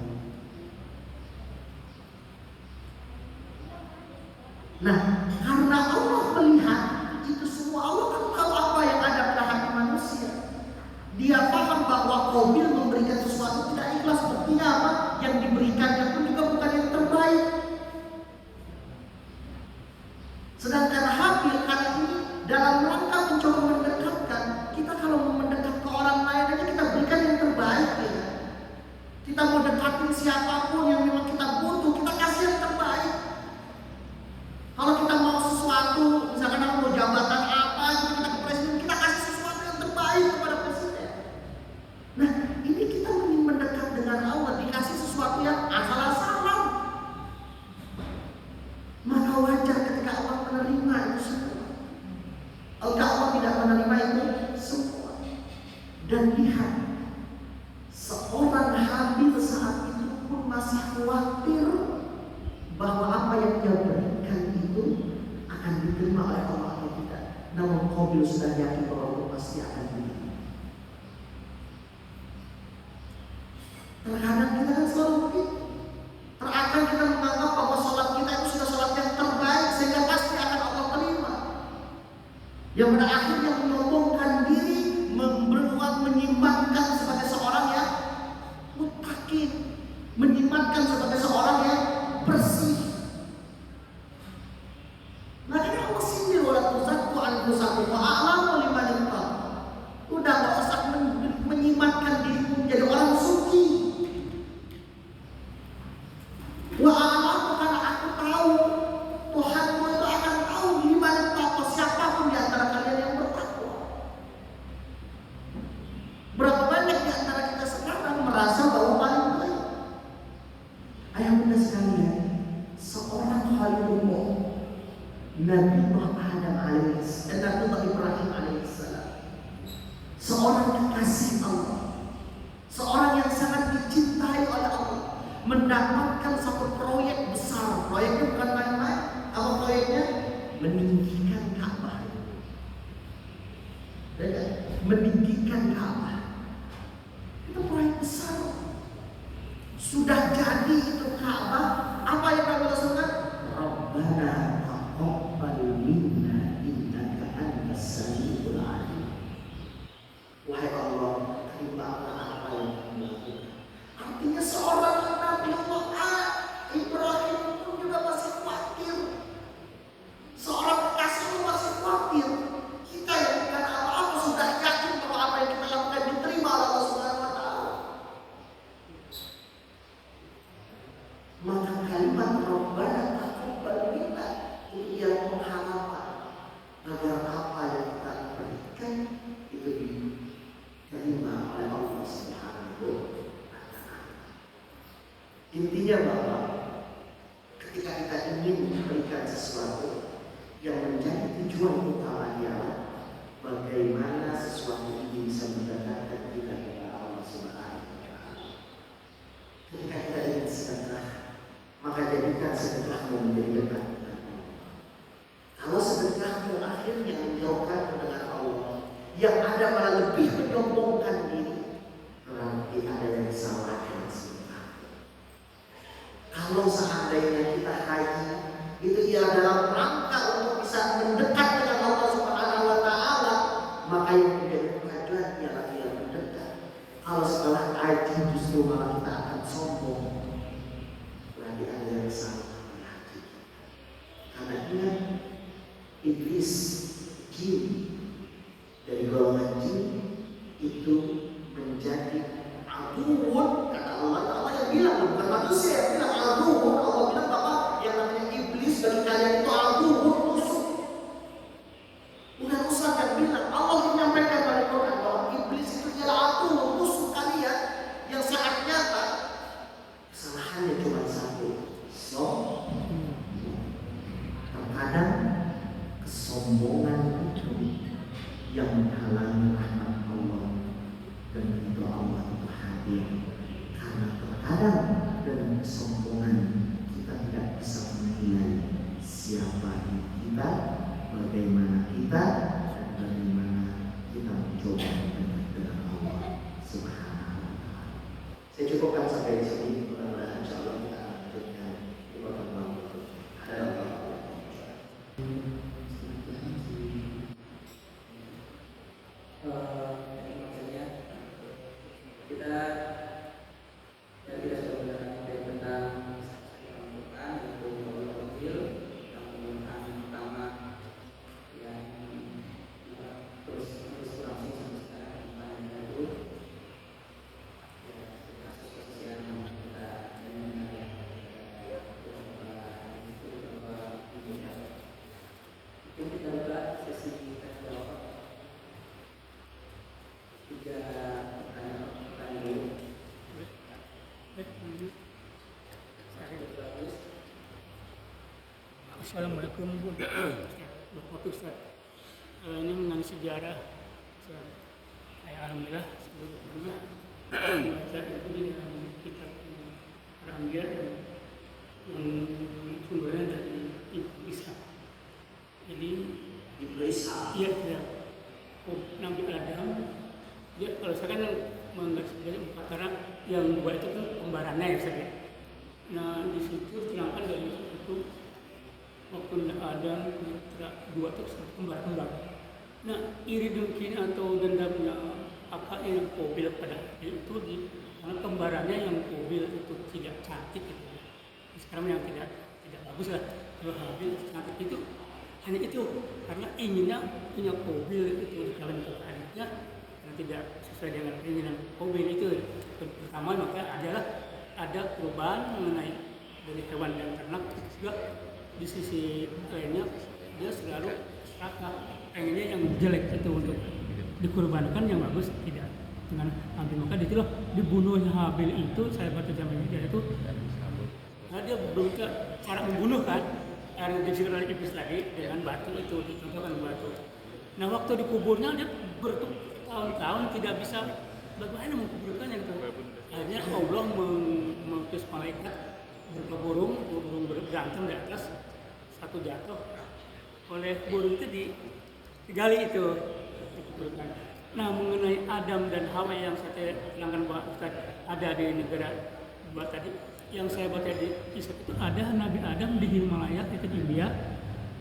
Nah, karena Allah melihat itu semua, Allah kan tahu apa yang ada pada hati manusia. Dia paham bahwa Qabil memberikan sesuatu tidak ikhlas. Buktinya apa? Yang diberikannya pun juga bukan yang terbaik. Sedangkan Habil karena ini dalam rangka mencoba mendekatkan, kita kalau mau mendekat ke orang lain aja kita berikan yang terbaik ya. Kita mau dekatin siapapun yang memang kita butuh, kita kasih yang terbaik. Kalau kita mau sesuatu, misalkan kita mau jabatan apa, kita ke presiden, kita kasih sesuatu yang terbaik kepada presiden. Nah, ini kita ingin mendekat dengan Allah, dikasih sesuatu yang asal-asalan. Maka wajar ketika Allah menerima itu semua. Kalau Allah tidak menerima itu semua. Dan lihat, seorang Habil saat itu pun masih khawatir bahwa apa yang dia berikan itu akan diterima oleh Allah atau tidak. Namun Qabil sudah yakin bahwa Allah pasti akan diterima. Terkadang kita kan selalu begitu. Terkadang kita menganggap bahwa sholat kita itu sudah sholat yang terbaik sehingga pasti akan Allah terima. Yang pada akhirnya menyombongkan diri, menyimpangkan sebagai seorang yang muttaqin, menyimpangkan sebagai seorang yang bersih. Makanya Allah sindir wala tuzakku anfusakum wa a'lamu liman ittaqaa. Udah enggak usah menyimpangkan dirimu menjadi orang suci. Wa a'lamu, karena aku tahu Tuhanmu itu akan tahu liman ittaqaa, siapapun di antara kalian yang bertakwa. Berapa banyak di antara kita sekarang merasa bahwa paling baik. Ayah bunda sekalian, seorang Khalilullah Nabi Muhammad Adam alaihissalam dan Nabi Ibrahim alaihissalam, seorang kekasih Allah, seorang yang sangat dicintai oleh Allah, mendapatkan satu proyek besar. Proyeknya bukan main-main. Apa proyeknya? Meninggikan Ka'bah. Meninggikan Ka'bah. Itu proyek besar. Sudah jadi itu Ka'bah. Apa yang kami lakukan? Rabbana taqabbal minna innaka antas samiul alim. Wahai Allah, terimalah apa yang kami lakukan. Artinya seorang Nabi Allah Ibrahim pun juga masih khawatir. Seorang kekasih itu masih khawatir. Kita yang bukan apa-apa sudah yakin bahwa apa yang kita lakukan diterima oleh Allah Subhanahu wa Ta'ala. Maka kalimat Rabbana taqabbal minna itu yang pengharapan agar apa yang kita berikan itu diterima oleh Allah Subhanahu wa Ta'ala. Intinya bahwa ketika kita ingin memberikan sesuatu yang menjadi tujuan utamanya bagaimana sesuatu ini bisa mendekatkan kita kepada Allah Subhanahu wa Ta'ala. Ketika kita ingin sedekah, maka jadikan sedekahmu menjadi dekat dengan Allah. Kalau sedekahmu akhirnya menjauhkan dengan Allah, yang ada malah lebih menyombongkan diri, berarti ada yang salah dengan sedekah. Kalau seandainya kita haji, itu ia dalam rangka untuk bisa mendekat dengan Allah Subhanahu wa Ta'ala, maka yang menjadi pengajuan ialah yang mendekat. Kalau setelah haji justru malah kita akan sombong, berarti ada yang salah dengan haji. Karena ingat, iblis, jin dari golongan jin itu menjadi aduun, kata Allah. Allah yang bilang, bukan manusia yang bilang aduun. Allah bilang bahwa yang namanya iblis bagi kalian itu aduun, musuh. Bukan Ustaz yang bilang. Allah menyampaikan pada Quran bahwa iblis itu ialah aduun, musuh kalian yang sangat nyata. Kesalahannya cuma satu, terkadang kesombongan itu yang menghalangi rahmat Allah dan ridho Allah itu hadir. Karena terkadang dengan kesombongan kita tidak bisa menilai siapa kita, bagaimana kita, dan bagaimana kita mencoba dengan Allah Subhanahu wa Ta'ala. Saya cukupkan sampai di sini. Mudah-mudahan insyaallah kita akan lanjutkan di pertemuan berikutnya. Ada apa? Assalamualaikum warahmatullahi wabarakatuh. Ini mengenai sejarah. Saya alhamdulillah sebelumnya membaca itu di dalam kitab Al-Anbiya yang sumbernya dari Ibnu Ishaq. Jadi Ibnu Ishaq. Iya, Nabi Adam. Dia kalau saya kan menganggap sebagai empat orang, yang dua itu kan kembarannya ya saya. Nah di situ terangkan dari itu waktu Adam dua itu kembar-kembar. Nah iri dengki atau dendamnya kakaknya yang Qabil pada itu karena kembarannya yang Qabil itu tidak cantik gitu. Sekarang yang tidak bagus lah. Kalau Habil cantik itu hanya itu karena inginnya punya Qabil itu dikawinkan ke adiknya karena tidak sesuai dengan keinginan Qabil itu. Pertama maka ada perubahan mengenai dari hewan dan ternak juga. Di sisi lainnya dia selalu pengennya yang jelek itu untuk dikorbankan, yang bagus tidak. Dengan Habil maka ditulah dibunuhnya Habil itu, saya baca zaman ini itu nah dia berusaha cara membunuh kan, karena disihir oleh iblis tadi dengan batu itu, dicontohkan batu. Nah waktu dikuburnya dia bertukar bertahun-tahun tidak bisa bagaimana mengkuburkannya itu. Akhirnya Allah mengutus malaikat berupa burung berantem di atas, satu jatuh oleh burung itu digali itu dikuburkan. Nah, mengenai Adam dan Hawa yang saya terangkan Pak Ustaz, ada di negara buat tadi yang saya baca di kisah itu, ada Nabi Adam di Himalaya itu di India.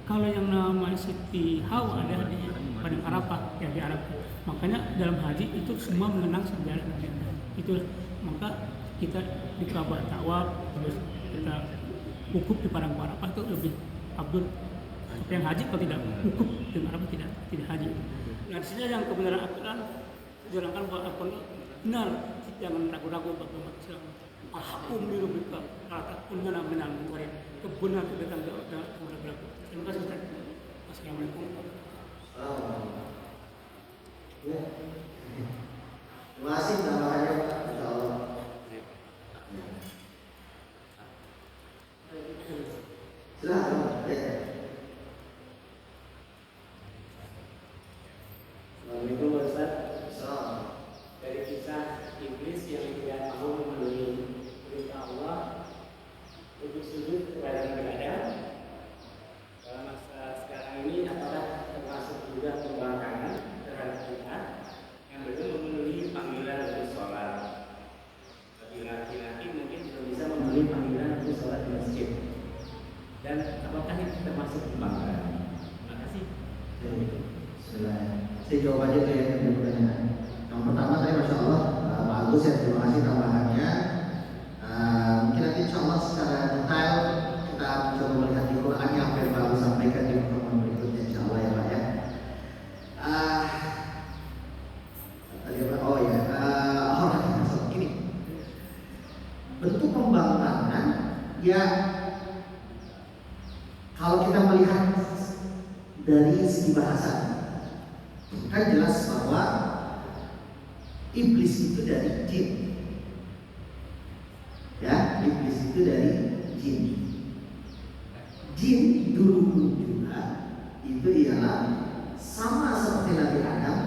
Kalau yang nama Siti Hawa ada di Padang Arafah ya di Arab. Makanya dalam haji itu semua mengenang sejarah Nabi Adam. Itu maka kita di Ka'bah tawaf, terus kita wukuf di Padang Arafah itu lebih abdul. Yang haji kalau tidak wukuf di Arafah tidak haji. Nah, di sini yang kebenaran Al-Quran dijelaskan bahwa Al-Quran benar, jangan ragu-ragu bagi umat Islam. Ahkum birubika, ratakun mana menang kemarin kebenaran itu datang dengan ragu-ragu. Terima kasih Ustaz. Assalamualaikum. Ya. Terima kasih tambahannya Pak. Insyaallah. Silakan. Assalamualaikum Ustaz. Dari kisah iblis yang tidak mau memenuhi perintah Allah untuk sujud kepada Nabi Adam, dalam masa sekarang ini apakah termasuk juga pembangkangan terhadap kita yang belum memenuhi panggilan untuk sholat? Bagi laki-laki mungkin belum bisa memenuhi panggilan untuk sholat di masjid. Dan apakah itu termasuk pembangkangan? Terima kasih. Saya jawab aja ke yang kedua pertanyaan. Yang pertama tadi Masya Allah bagus ya, terima kasih tambahannya. Mungkin nanti Insya Allah secara detail kita coba melihat di Quran apa yang baru sampaikan di pertemuan berikutnya Insya Allah ya Pak ya. Tadi apa? Oh ya, gini. Bentuk pembangkangan ya kalau kita melihat dari segi bahasa kan jelas bahwa iblis itu dari jin. Ya, iblis itu dari jin. Jin dulu juga itu ialah sama seperti Nabi Adam,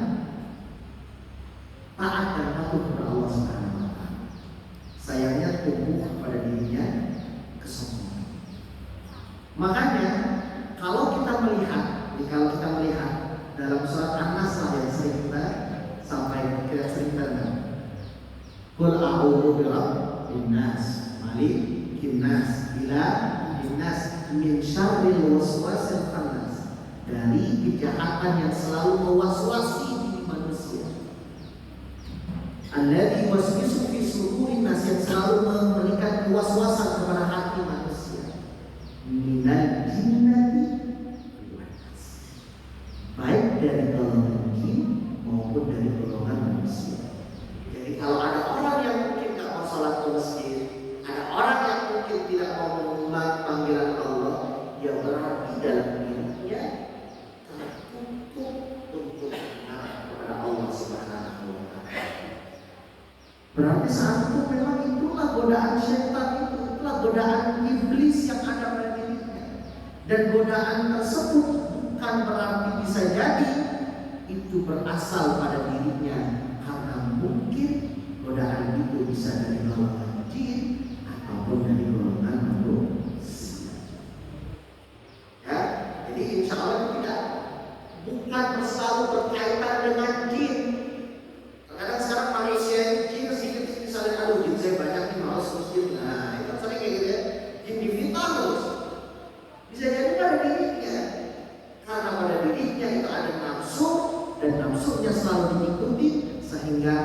taat dan patuh kepada Allah Subhanahu wa taala. Sayangnya tumbuh pada dirinya kesombongan. Makanya kalau kita melihat dalam surat An-Nas yang sering kita sampai ke cerita Qul a'udzu birabbin nas, malikin nas, ilahin nas, min syarril waswasil khannas. Dari kejahatan yang selalu mewaswasi diri manusia. Alladzi waswisu fi sudurin nas, yang selalu memberikan kewaswasan kepada hati manusia. Minal jinnati, baik dari golongan jin maupun dari golongan manusia. Jadi kalau ada orang yang mungkin tidak mau sholat ke masjid, ada orang yang mungkin tidak mau mengulang panggilan Allah, ya berarti dalam dirinya tertutup untuk kepada Allah Subhanahu wa taala. Berarti saat itu memang itulah godaan syaitan, itulah godaan iblis yang ada pada dirinya. Dan godaan tersebut bukan berarti bisa jadi itu berasal pada dirinya, karena mungkin godaan itu bisa dari golongan jin ataupun dari golongan manusia. Ya, jadi insya Allah tidak bukan selalu berkaitan dengan jin. Kadang sekarang manusia jin sedikit misalnya, aduh jin saya banyak nih malas masjid. Nah itu sering kayak gitu ya, jin difitnah terus. Bisa jadi pada dirinya, karena pada dirinya itu ada nafsu, dan nafsunya selalu diikuti sehingga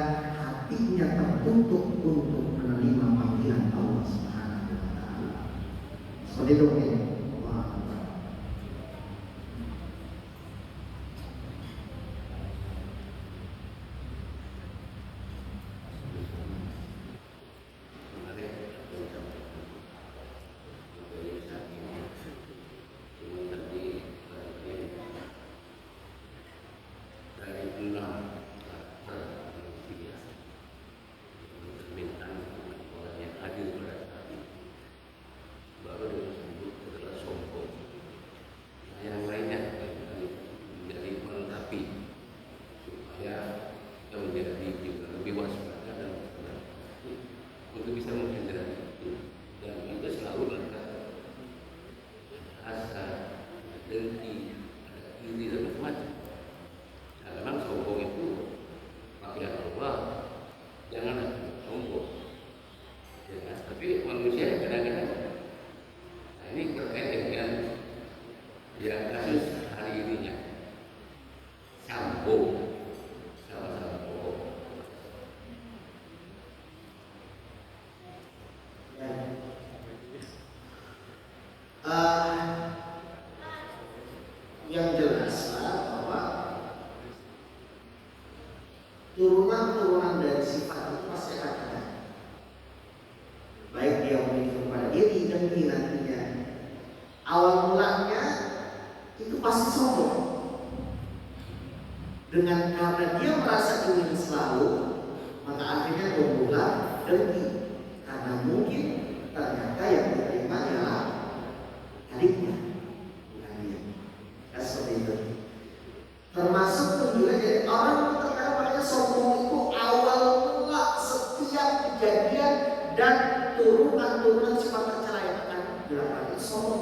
hatinya tertutup untuk menerima panggilan Allah Subhanahu wa taala. Seperti itu mungkin. Baru disebut setelah Yang kasus hari ini ya, sampo, sama sampo. Yang jelaslah bahwa turunan-turunan dari sifat itu pasti akan ada. Baik dia memiliki kepada diri dan diri nantinya. Awal mulanya itu pasti sombong. Dengan karena dia merasa ingin selalu, maka akhirnya bermula dengki. Karena mungkin ternyata yang diterima adalah adiknya, bukan dia. Ya, seperti itu. Termasuk pun juga dari orang yang terkadang makanya sombong itu awal mula setiap kejadian dan turunan-turunan sifat tercela yang akan dilakukan itu sombong.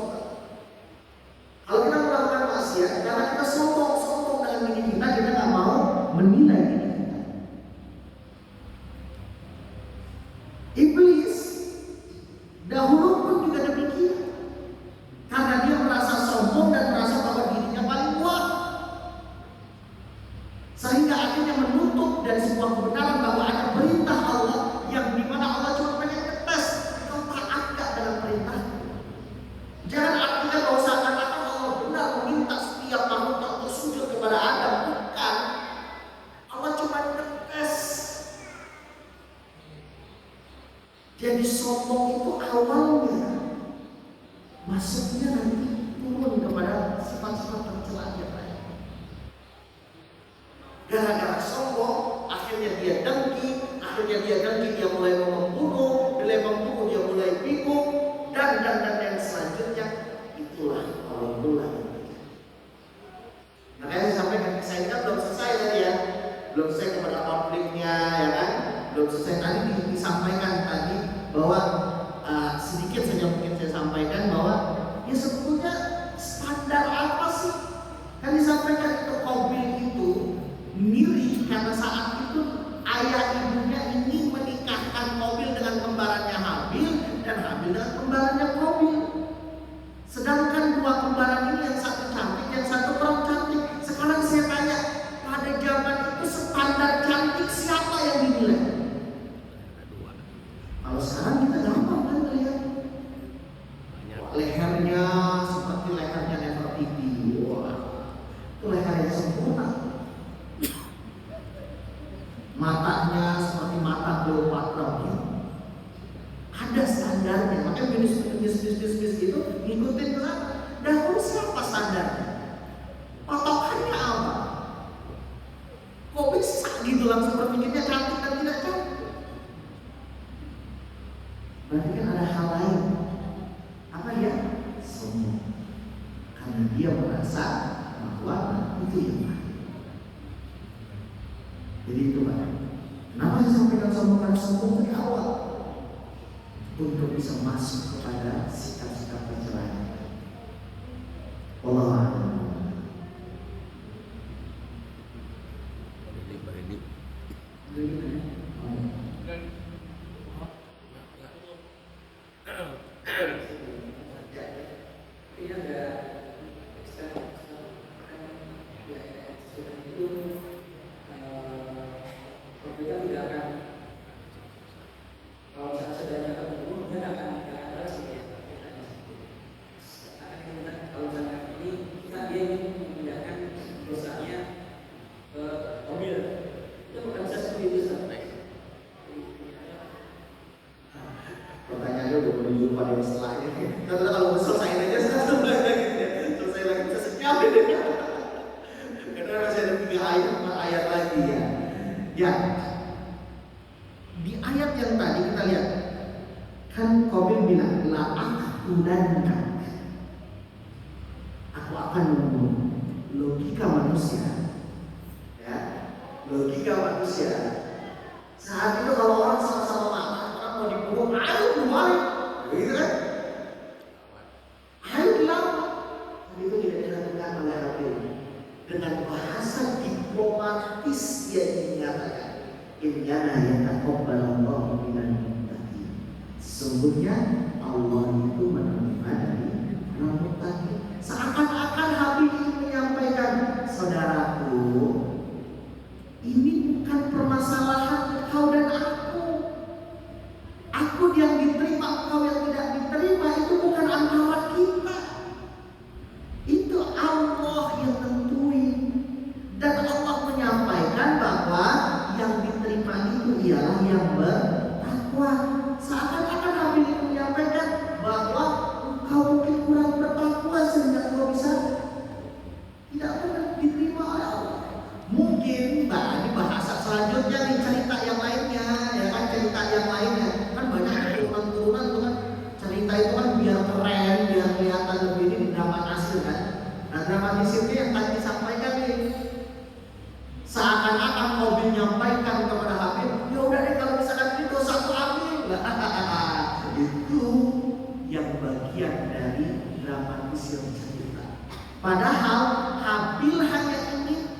Kalau kita melakukan maksiat, karena kita sombong dengan diri kita nggak mau menilai diri kita. Iblis dahulu pun juga demikian, karena dia merasa sombong dan merasa bahwa dirinya paling kuat, sehingga akhirnya menutup dari sebuah kebenaran bahwa ada perintah Allah yang dimana Allah cuma pengen ngetes kau taat gak dalam perintah. Jangan artikan bahwa seakan-akan Allah benar meminta setiap makhluk untuk sujud kepada Adam. Bukan. Allah cuma ngetes. Jadi sombong itu awalnya, maksudnya nanti turun kepada sifat-sifat tercela yang lain. Gara-gara sombong, akhirnya dia dengki, dia mulai membunuh, dia mulai bingung, dan yang selanjutnya itulah awal mula. Makanya saya sampaikan, saya kan belum selesai tadi ya, belum selesai kepada konfliknya, ya kan, belum selesai tadi disampaikan tadi bahwa sedikit saja mungkin saya sampaikan bahwa ya sebetulnya standar apa sih? Kan disampaikan itu Qabil itu mirip karena saat itu ayah ibunya ingin menikahkan Qabil dengan kembarannya Habil dan Habil dengan kembarannya Qabil. Sedangkan dua kembaran ini yang satu cantik, yang satu kurang cantik. Sekarang saya tanya, pada zaman itu standar cantik siapa yang dinilai? Kalau sekarang kita gampang kan melihat lehernya seperti lehernya Nefertiti. Wah, itu leher yang sempurna. Matanya seperti mata Cleopatra. Ada standarnya. Makanya bisnis itu ngikutin ke sana. Dahulu siapa standarnya? Patokannya apa? Kok bisa gitu langsung berpikirnya cantik dan tidak cantik? Berarti kan ada hal lain. Apa dia? Sombong. Karena dia merasa bahwa itu yang baik. Jadi itu Pak. Kenapa saya sampaikan sombong? Karena sombong dari awal untuk bisa masuk kepada sikap-sikap pencerahan. Allah. Sesungguhnya Allah itu menerima dari orang muttaqin. Seakan-akan Nah, dramatisirnya yang tadi disampaikan nih, seakan-akan Qabil menyampaikan kepada Habil, ya udah deh kalau misalkan ini dosa aku ambil. Itu yang bagian dari dramatisir cerita. Padahal Habil hanya ingin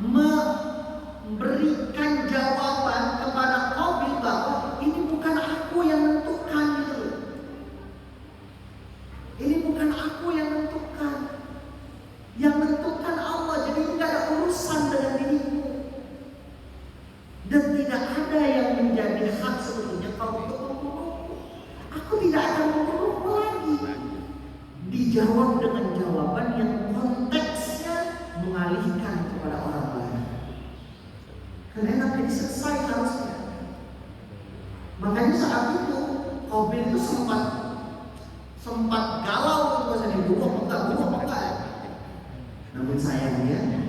memberikan jawaban kepada Qabil bahwa ini bukan aku yang menentukan gitu. Ini bukan aku yang menentukan. Yang menentukan Allah. Jadi tidak ada urusan dengan dirimu. Dan tidak ada yang menjadi hak sebetulnya kau untuk membunuhku. Aku tidak akan membunuhmu lagi. Dijawab dengan jawaban yang konteksnya mengalihkan kepada orang lain. Karena enak jadi selesai harusnya. Makanya saat itu Qabil itu sempat galau untuk masa dibunuh apa enggak. Namun sayangnya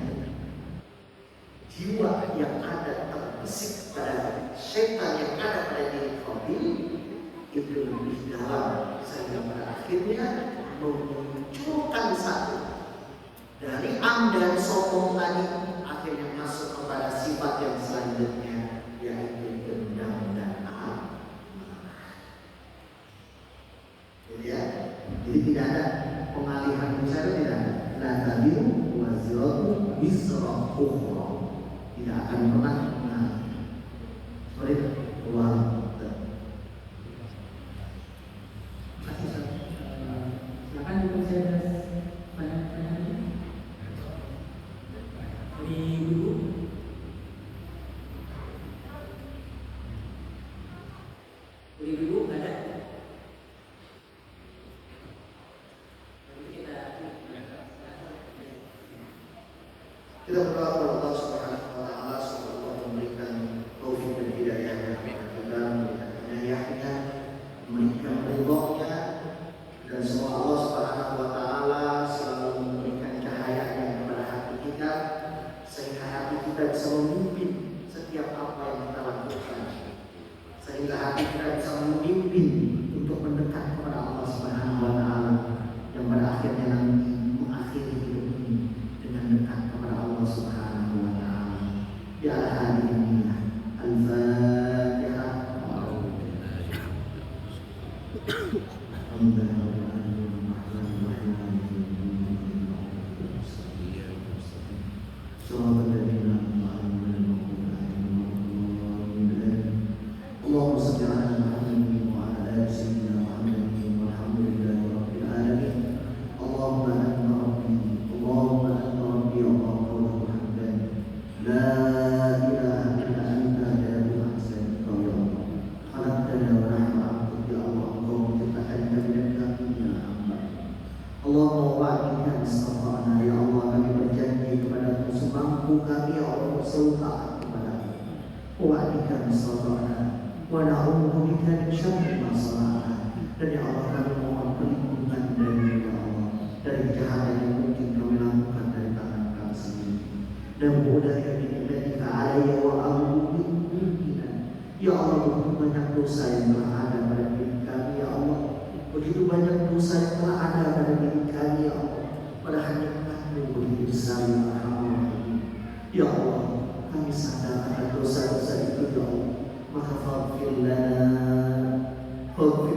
jiwa yang ada terbesit pada setan yang ada pada diri Qabil itu lebih dalam sehingga pada akhirnya memunculkan satu dari dan sombong tadi akhirnya masuk kepada sifat yang selanjutnya yaitu dendam dan amarah. Jadi tidak ada pengalihan bicara, tidak ada. La tabiru waziratu wisra ukhra. Tidak akan pernah mengalih. Seperti itu. Silakan dipersiapkan pertanyaan dari Ibu. Ibu ada? Kita berdoa kepada Allah Subhanahu wa taala semoga Allah memberikan taufik dan hidayah kepada kita, memberikan hidayahnya, memberikan ridhonya, dan semoga Allah Subhanahu wa taala selalu memberikan cahayanya kepada hati kita sehingga hati kita bisa memimpin setiap apa yang kita lakukan, sehingga hati kita bisa memimpin untuk mendekat kepada Allah Subhanahu wa taala yang pada akhirnya nanti mengakhiri hidup ini dengan dekat kepada Allah Subhanahu wa taala. Ya hadirin Al-Fatihah. Allahumma salli ala Muhammadin wa ala ali sayyidina Muhammadin walhamdulillahi rabbil alamin. Allahumma anta rabbi, Allahumma anta rabbi, Allahumma hamdan. La ilaha illa anta la tuhsa ya Allah. Khalaqtana wa nahnu abduka ya Allah. Engkau menciptakan kami dan kami ya hamba. Allahumma wa'adika istata'na ya Allah, kami berjanji kepada-Mu semampu kami ya Allah selalu taat kepada-Mu. Wa'adika istata'na wa na'udzu bika min syarri ma sana'na. Dan ya Allah kami mohon perlindungan dari ya Allah dari kejahatan yang mungkin kami lakukan dari tangan kami sendiri. Dan mudahnya bi'idzatika alayya wa a'udzu bika. Ya Allah, begitu banyak dosa yang telah ada pada diri kami ya Allah. Begitu banyak dosa yang telah ada pada diri kami ya Allah. Padahal nikmat-Mu begitu besar ya Rahman. Ya Allah, kami sadar akan dosa-dosa itu ya Allah. Maka faghfir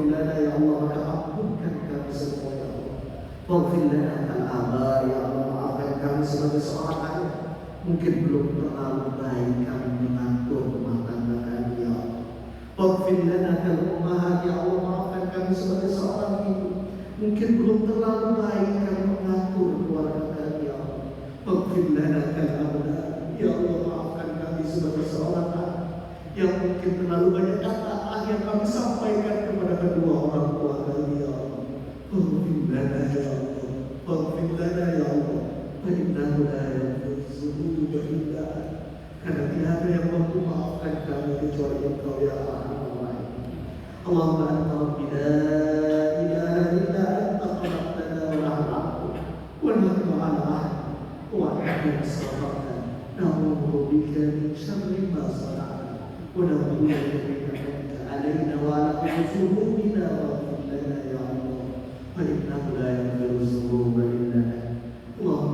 lana ya Allah, maka ampunkan kami semua ya Allah. Faghfir lana al-aba ya Allah, maafkan kami sebagai seorang ayah. Mungkin belum terlalu baik kami mengatur rumah tangga kami ya Allah. Faghfir lana al-ummahat ya Allah, maafkan kami sebagai seorang ibu. Mungkin belum terlalu baik kami mengatur keluarga kami ya Allah. Faghfir lana al-awlad ya Allah, maafkan kami sebagai seorang anak yang mungkin terlalu banyak kata yang kami sampaikan kepada kedua orang tua kami ya Allah. Faghfir lana ya Allah, faghfir lana ya Allah, fa innahu la yaghfiru dzunuba illa anta. Karena tidak ada yang mampu maafkan kami kecuali Engkau ya Arhamar Rahimin. Allahumma anta rabbi la ilaha illa anta khalaqtana wa nahnu abduka wa nahnu ala ahdika wa ahdika istata'na na'udzu bika min syarri ma sana'na. ونعوذ بك منك علينا وعلى ذنوبنا واغفر لنا يا الله فإنه لا يغفر الذنوب إلا أنت. اللهم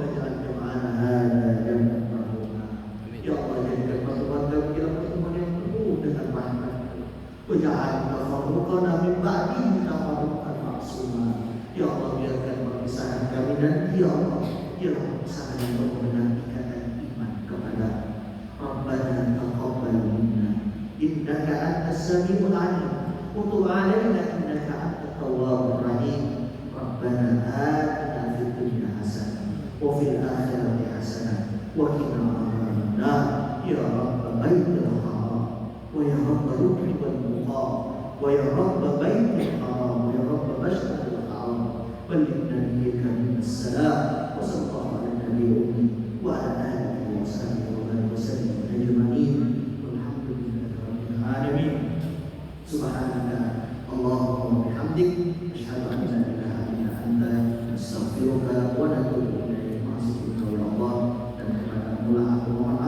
nanti ya Allah, ialah pasangan yang memiliki ikatan iman kepada Rabbana taqabbal minna innaka antas samiul alim wa tub 'alaina innaka antat tawwabur rahim. Rabbana atina fid dunya hasanah wa fil akhirati hasanah wa qina adzabannar. Ya Rabb baitil haram wa ya Rabb ruknil muqam wa ya Rabb baitil haram wa ya Rabb masjidil haram بلغنا إليك من السلام. وصلى الله على النبي الأمي وعلى آله وصحبه وسلم أجمعين والحمد لله رب العالمين. سبحانك اللهم وبحمدك أشهد أن لا إله إلا أنت نستغفرك ونتوب إليك. Maksudnya ya Allah, dan kepada-Mu aku mohon